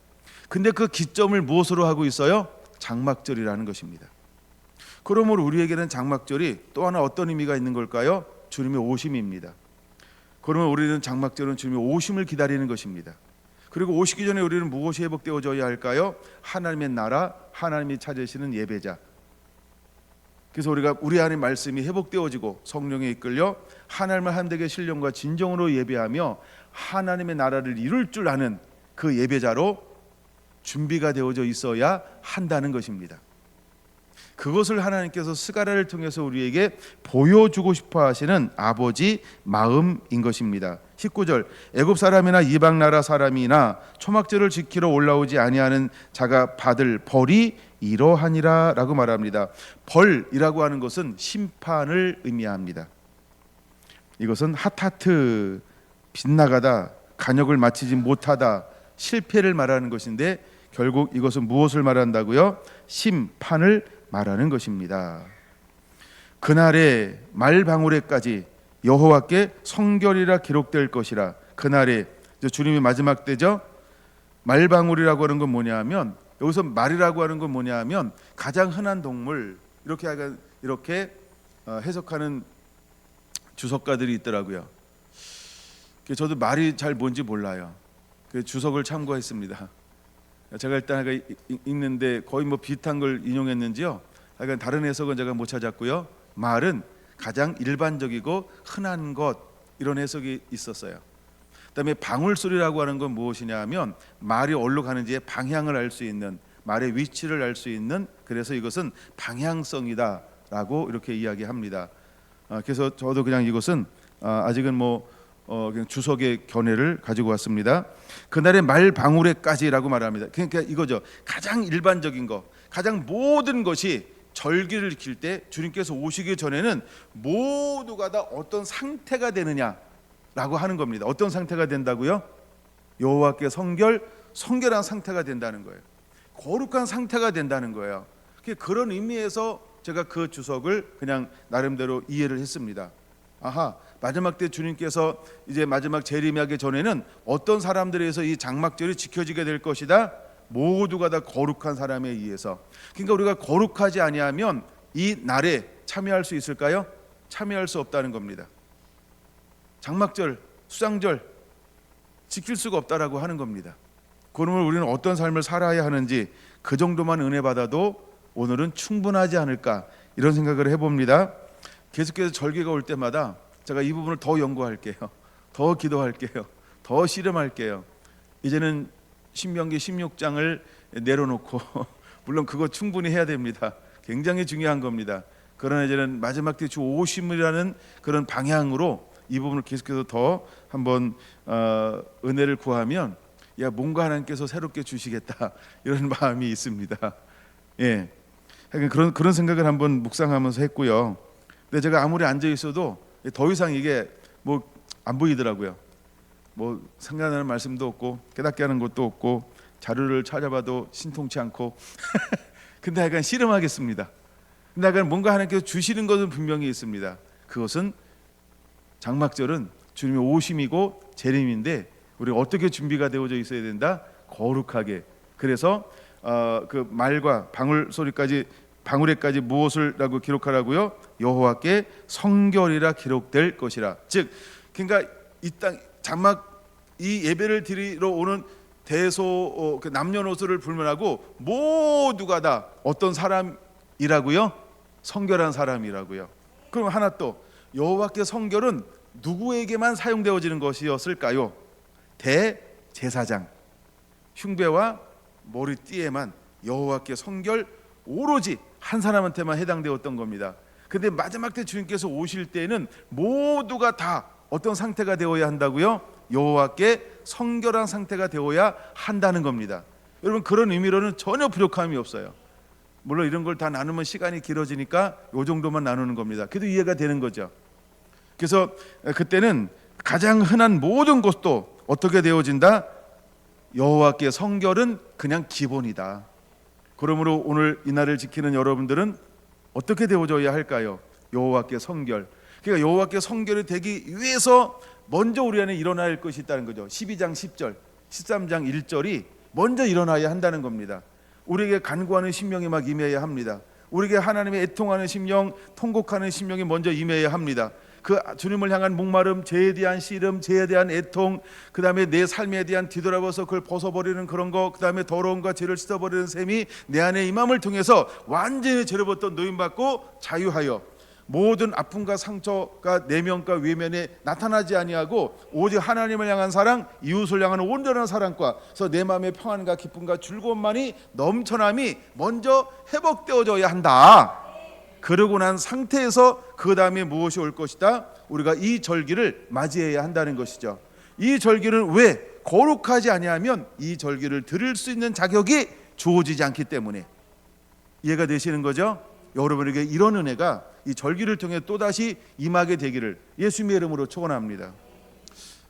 S1: 근데 그 기점을 무엇으로 하고 있어요? 장막절이라는 것입니다. 그러므로 우리에게는 장막절이 또 하나 어떤 의미가 있는 걸까요? 주님의 오심입니다. 그러면 우리는 장막절은 주님의 오심을 기다리는 것입니다. 그리고 오시기 전에 우리는 무엇이 회복되어져야 할까요? 하나님의 나라, 하나님이 찾으시는 예배자. 그래서 우리 안에 말씀이 회복되어지고 성령에 이끌려 하나님을 한되게 신령과 진정으로 예배하며 하나님의 나라를 이룰 줄 아는 그 예배자로 준비가 되어져 있어야 한다는 것입니다. 그것을 하나님께서 스가랴를 통해서 우리에게 보여주고 싶어 하시는 아버지 마음인 것입니다. 19절 애굽 사람이나 이방 나라 사람이나 초막절을 지키러 올라오지 아니하는 자가 받을 벌이 이러하니라 라고 말합니다. 벌이라고 하는 것은 심판을 의미합니다. 이것은 하타트, 빗나가다, 간역을 마치지 못하다, 실패를 말하는 것인데 결국 이것은 무엇을 말한다고요? 심판을 말하는 것입니다. 그날에 말방울에까지 여호와께 성결이라 기록될 것이라. 그날에 주님이 마지막 때죠. 말방울이라고 하는 건 뭐냐면, 여기서 말이라고 하는 건 뭐냐면 가장 흔한 동물, 이렇게 해석하는 주석가들이 있더라고요. 저도 말이 잘 뭔지 몰라요. 그 주석을 참고했습니다. 제가 일단 읽는데 거의 뭐 비슷한 걸 인용했는지요. 하여간 다른 해석은 제가 못 찾았고요. 말은 가장 일반적이고 흔한 것, 이런 해석이 있었어요. 그다음에 방울소리라고 하는 건 무엇이냐 하면 말이 어디로 가는지의 방향을 알 수 있는, 말의 위치를 알 수 있는, 그래서 이것은 방향성이다라고 이렇게 이야기합니다. 그래서 저도 그냥 이것은 아직은 그냥 주석의 견해를 가지고 왔습니다. 그날의 말방울에까지라고 말합니다. 그러니까 이거죠. 가장 일반적인 거, 가장 모든 것이 절기를 지킬 때 주님께서 오시기 전에는 모두가 다 어떤 상태가 되느냐라고 하는 겁니다. 어떤 상태가 된다고요? 여호와께 성결한 상태가 된다는 거예요. 거룩한 상태가 된다는 거예요. 그런 의미에서 제가 그 주석을 그냥 나름대로 이해를 했습니다. 아하, 마지막 때 주님께서 이제 마지막 재림하기 전에는 어떤 사람들에 의해서 이 장막절이 지켜지게 될 것이다. 모두가 다 거룩한 사람에 의해서. 그러니까 우리가 거룩하지 아니하면 이 날에 참여할 수 있을까요? 참여할 수 없다는 겁니다. 장막절, 수장절 지킬 수가 없다라고 하는 겁니다. 그러면 우리는 어떤 삶을 살아야 하는지, 그 정도만 은혜 받아도 오늘은 충분하지 않을까, 이런 생각을 해봅니다. 계속해서 절기가 올 때마다 제가 이 부분을 더 연구할게요. 더 기도할게요. 더 씨름할게요. 이제는 신명기 16장을 내려놓고 물론 그거 충분히 해야 됩니다. 굉장히 중요한 겁니다. 그러나 이제는 마지막 때 주 오심이라는 그런 방향으로 이 부분을 계속해서 더 한번 은혜를 구하면, 뭔가 하나님께서 새롭게 주시겠다, 이런 마음이 있습니다. 예, 그런 생각을 한번 묵상하면서 했고요. 근데 제가 아무리 앉아 있어도 더 이상 이게 안 보이더라고요. 생각나는 말씀도 없고 깨닫게 하는 것도 없고 자료를 찾아봐도 신통치 않고 근데 약간 씨름하겠습니다. 근데 약간 뭔가 하나님께서 주시는 것은 분명히 있습니다. 그것은 장막절은 주님의 오심이고 재림인데 우리가 어떻게 준비가 되어져 있어야 된다? 거룩하게. 그래서 그 말과 방울 소리까지, 방울에까지 무엇을라고 기록하라고요? 여호와께 성결이라 기록될 것이라. 즉, 그러니까 이 땅 장막, 이 예배를 드리러 오는 대소 그 남녀노소를 불문하고 모두가 다 어떤 사람이라고요? 성결한 사람이라고요. 그럼 하나 또, 여호와께 성결은 누구에게만 사용되어지는 것이었을까요? 대제사장, 흉배와 머리띠에만 여호와께 성결, 오로지 한 사람한테만 해당되었던 겁니다. 근데 마지막 때 주님께서 오실 때는 모두가 다 어떤 상태가 되어야 한다고요? 여호와께 성결한 상태가 되어야 한다는 겁니다. 여러분, 그런 의미로는 전혀 부족함이 없어요. 물론 이런 걸 다 나누면 시간이 길어지니까 요 정도만 나누는 겁니다. 그래도 이해가 되는 거죠. 그래서 그때는 가장 흔한 모든 것도 어떻게 되어진다? 여호와께 성결은 그냥 기본이다. 그러므로 오늘 이 날을 지키는 여러분들은 어떻게 되어져야 할까요? 여호와께 성결. 그러니까 여호와께 성결이 되기 위해서 먼저 우리 안에 일어날 것이 있다는 거죠. 12장 10절, 13장 1절이 먼저 일어나야 한다는 겁니다. 우리에게 간구하는 심령이 막 임해야 합니다. 우리에게 하나님의 애통하는 심령, 통곡하는 심령이 먼저 임해야 합니다. 그 주님을 향한 목마름, 죄에 대한 씨름, 죄에 대한 애통, 그 다음에 내 삶에 대한 뒤돌아봐서 그걸 벗어버리는 그런 거, 그 다음에 더러움과 죄를 씻어버리는 셈이 내 안에 임함을 통해서 완전히 죄로부터 노임받고 자유하여 모든 아픔과 상처가 내면과 외면에 나타나지 아니하고 오직 하나님을 향한 사랑, 이웃을 향하는 온전한 사랑과 그래서 내 마음의 평안과 기쁨과 즐거움만이 넘쳐남이 먼저 회복되어져야 한다. 그러고 난 상태에서 그 다음에 무엇이 올 것이다? 우리가 이 절기를 맞이해야 한다는 것이죠. 이 절기는 왜 거룩하지 아니하면 이 절기를 드릴 수 있는 자격이 주어지지 않기 때문에. 이해가 되시는 거죠? 여러분에게 이런 은혜가 이 절기를 통해 또다시 임하게 되기를 예수님의 이름으로 축원합니다.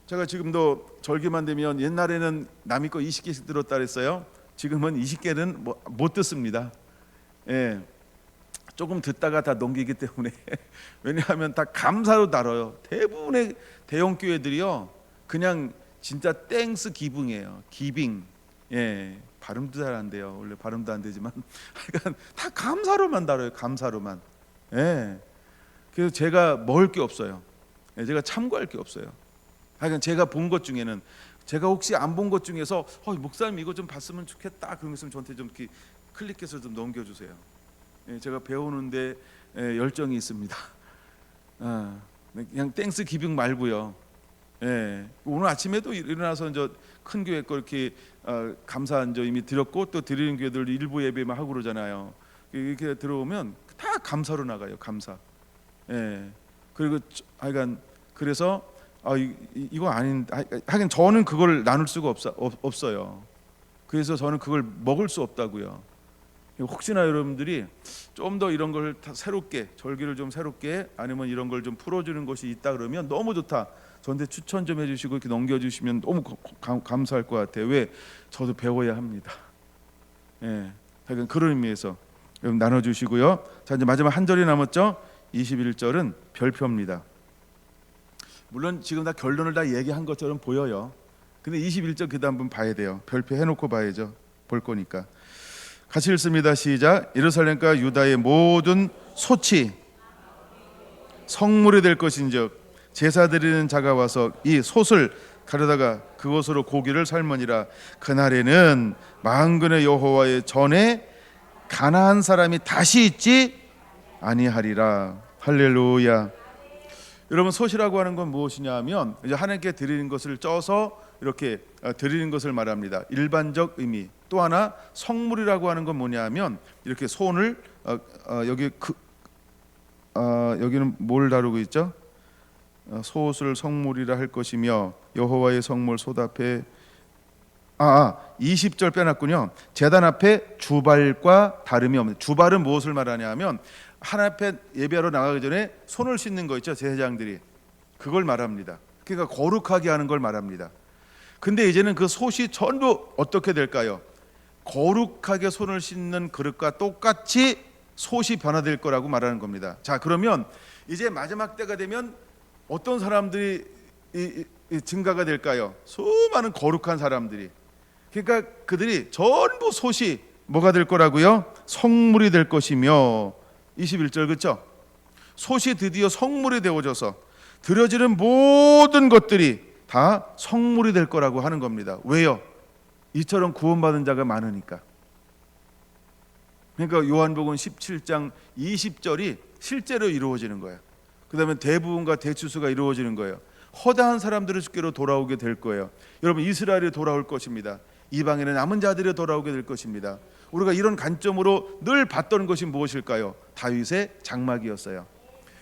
S1: 제가 지금도 절기만 되면 옛날에는 남의 거 20개씩 들었다 그랬어요. 지금은 20개는 못 듣습니다. 예, 조금 듣다가 다 넘기기 때문에 왜냐하면 다 감사로 다뤄요. 대부분의 대형 교회들이요 그냥 진짜 땡스 기빙이에요. 기빙. 예, 발음도 잘 안 돼요. 원래 발음도 안 되지만 그러니까 다 감사로만 다뤄요. 감사로만. 예. 그래서 제가 먹을 게 없어요. 예, 제가 참고할 게 없어요. 하여간 제가 본 것 중에는 제가 혹시 안 본 것 중에서 목사님 이거 좀 봤으면 좋겠다 그런 거 있으면 저한테 좀 이렇게 클릭해서 좀 넘겨주세요. 예, 제가 배우는데 열정이 있습니다. 그냥 땡스 기빙 말고요. 예, 오늘 아침에도 일어나서 이제 큰 교회 거 이렇게 감사 이미 드렸고 또 드리는 교회들 일부 예배만 하고 그러잖아요. 이렇게 들어오면 다 감사로 나가요. 감사. 예. 그리고 하여간 그래서 이거 아닌 하긴 저는 그걸 나눌 수가 없어요. 그래서 저는 그걸 먹을 수 없다고요. 혹시나 여러분들이 좀 더 이런 걸 새롭게 절기를 좀 새롭게 아니면 이런 걸 좀 풀어주는 것이 있다 그러면 너무 좋다. 저한테 추천 좀 해주시고 이렇게 넘겨주시면 너무 감사할 것 같아요. 왜? 저도 배워야 합니다. 예, 하여간 그런 의미에서 여러분 나눠주시고요. 자 이제 마지막 한 절이 남았죠. 21절은 별표입니다. 물론 지금 다 결론을 다 얘기한 것처럼 보여요. 근데 21절 그다음 한번 봐야 돼요. 별표 해놓고 봐야죠. 볼 거니까. 같이 읽습니다. 시작. 예루살렘과 유다의 모든 소치 성물이 될 것인즉 제사 드리는 자가 와서 이 솥을 가려다가 그것으로 고기를 삶으니라. 그날에는 만군의 여호와의 전에 가나안 사람이 다시 있지 아니하리라. 할렐루야. 여러분 솥이라고 하는 건 무엇이냐 하면 이제 하나님께 드리는 것을 쪄서 이렇게 드리는 것을 말합니다. 일반적 의미. 또 하나 성물이라고 하는 건 뭐냐 하면 이렇게 손을 여기는 뭘 다루고 있죠? 솥을 성물이라 할 것이며 여호와의 성물 솥 앞에 20절 빼놨군요. 제단 앞에 주발과 다름이 없는. 주발은 무엇을 말하냐 하면 하나님 앞에 예배하러 나가기 전에 손을 씻는 거 있죠. 제사장들이 그걸 말합니다. 그러니까 거룩하게 하는 걸 말합니다. 근데 이제는 그 솥이 전부 어떻게 될까요? 거룩하게 손을 씻는 그릇과 똑같이 솥이 변화될 거라고 말하는 겁니다. 자, 그러면 이제 마지막 때가 되면 어떤 사람들이 증가가 될까요? 수많은 거룩한 사람들이. 그러니까 그들이 전부 솥이 뭐가 될 거라고요? 성물이 될 것이며 21절 그렇죠? 솥이 드디어 성물이 되어져서 드려지는 모든 것들이 다 성물이 될 거라고 하는 겁니다. 왜요? 이처럼 구원받은 자가 많으니까. 그러니까 요한복음 17장 20절이 실제로 이루어지는 거예요. 그 다음에 대부분과 대추수가 이루어지는 거예요. 허다한 사람들이 주께로 돌아오게 될 거예요. 여러분 이스라엘이 돌아올 것입니다. 이방인의 남은 자들이 돌아오게 될 것입니다. 우리가 이런 관점으로 늘 봤던 것이 무엇일까요? 다윗의 장막이었어요.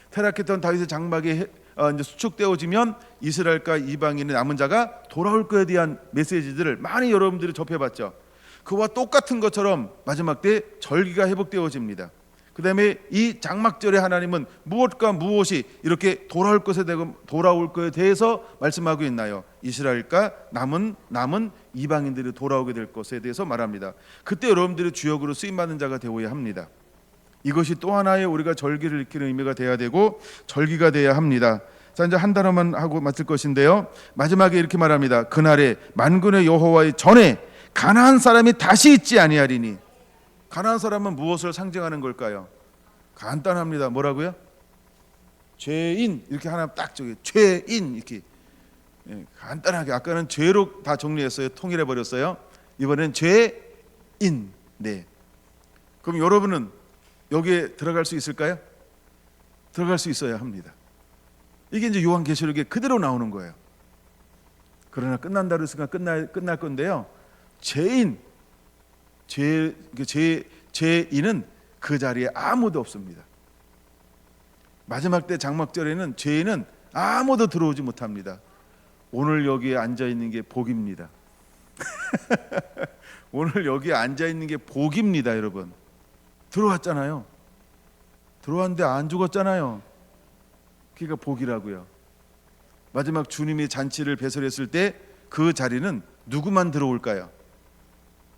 S1: 타락했던 다윗의 장막이 이제 수축되어지면 이스라엘과 이방인의 남은 자가 돌아올 것에 대한 메시지들을 많이 여러분들이 접해봤죠. 그와 똑같은 것처럼 마지막 때 절기가 회복되어집니다. 그 다음에 이 장막절에 하나님은 무엇과 무엇이 이렇게 돌아올 것에 대해서 말씀하고 있나요? 이스라엘과 남은 이방인들이 돌아오게 될 것에 대해서 말합니다. 그때 여러분들이 주역으로 쓰임받는 자가 되어야 합니다. 이것이 또 하나의 우리가 절기를 익히는 의미가 돼야 되고 절기가 돼야 합니다. 자 이제 한 단어만 하고 마칠 것인데요. 마지막에 이렇게 말합니다. 그날에 만군의 여호와의 전에 가나안 사람이 다시 있지 아니하리니. 가나안 사람은 무엇을 상징하는 걸까요? 간단합니다. 뭐라고요? 죄인. 이렇게 하나 딱 저기 죄인 이렇게 간단하게. 아까는 죄로 다 정리했어요. 통일해 버렸어요. 이번엔 죄인. 네. 그럼 여러분은 여기에 들어갈 수 있을까요? 들어갈 수 있어야 합니다. 이게 이제 요한계시록에 그대로 나오는 거예요. 그러나 끝난다 그랬으니까 끝날 건데요. 죄인은 그 자리에 아무도 없습니다. 마지막 때 장막절에는 죄인은 아무도 들어오지 못합니다. 오늘 여기에 앉아 있는 게 복입니다. 오늘 여기에 앉아 있는 게 복입니다, 여러분. 들어왔잖아요. 들어왔는데 안 죽었잖아요. 그러니까 복이라고요. 마지막 주님이 잔치를 배설했을 때 그 자리는 누구만 들어올까요?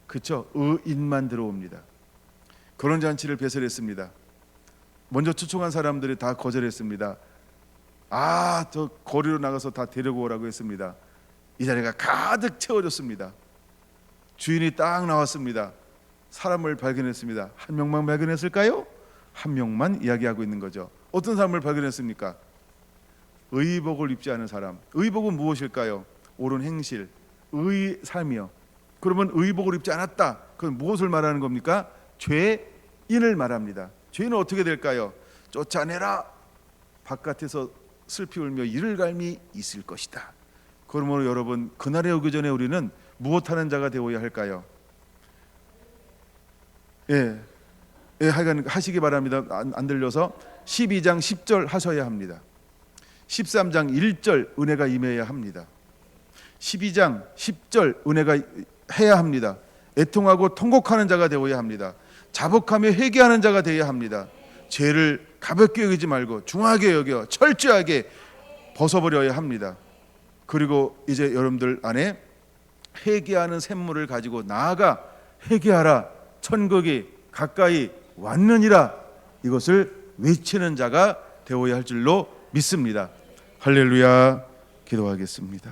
S1: 그렇죠? 의인만 들어옵니다. 그런 잔치를 배설했습니다. 먼저 초청한 사람들이 다 거절했습니다. 저 거리로 나가서 다 데리고 오라고 했습니다. 이 자리가 가득 채워졌습니다. 주인이 딱 나왔습니다. 사람을 발견했습니다. 한 명만 발견했을까요? 한 명만 이야기하고 있는 거죠. 어떤 사람을 발견했습니까? 의복을 입지 않은 사람. 의복은 무엇일까요? 옳은 행실, 의의 삶이요. 그러면 의복을 입지 않았다. 그건 무엇을 말하는 겁니까? 죄인을 말합니다. 죄인은 어떻게 될까요? 쫓아내라. 바깥에서 슬피 울며 이를 갈미 있을 것이다. 그러므로 여러분, 그날에 오기 전에 우리는 무엇하는 자가 되어야 할까요? 하여간 하시기 바랍니다. 안 들려서 12장 10절 하셔야 합니다. 13장 1절 은혜가 임해야 합니다. 12장 10절 은혜가 해야 합니다. 애통하고 통곡하는 자가 되어야 합니다. 자복하며 회개하는 자가 되어야 합니다. 죄를 가볍게 여기지 말고 중하게 여겨 철저하게 벗어버려야 합니다. 그리고 이제 여러분들 안에 회개하는 샘물을 가지고 나아가 회개하라, 천국이 가까이 왔느니라, 이것을 외치는 자가 되어야 할 줄로 믿습니다. 할렐루야. 기도하겠습니다.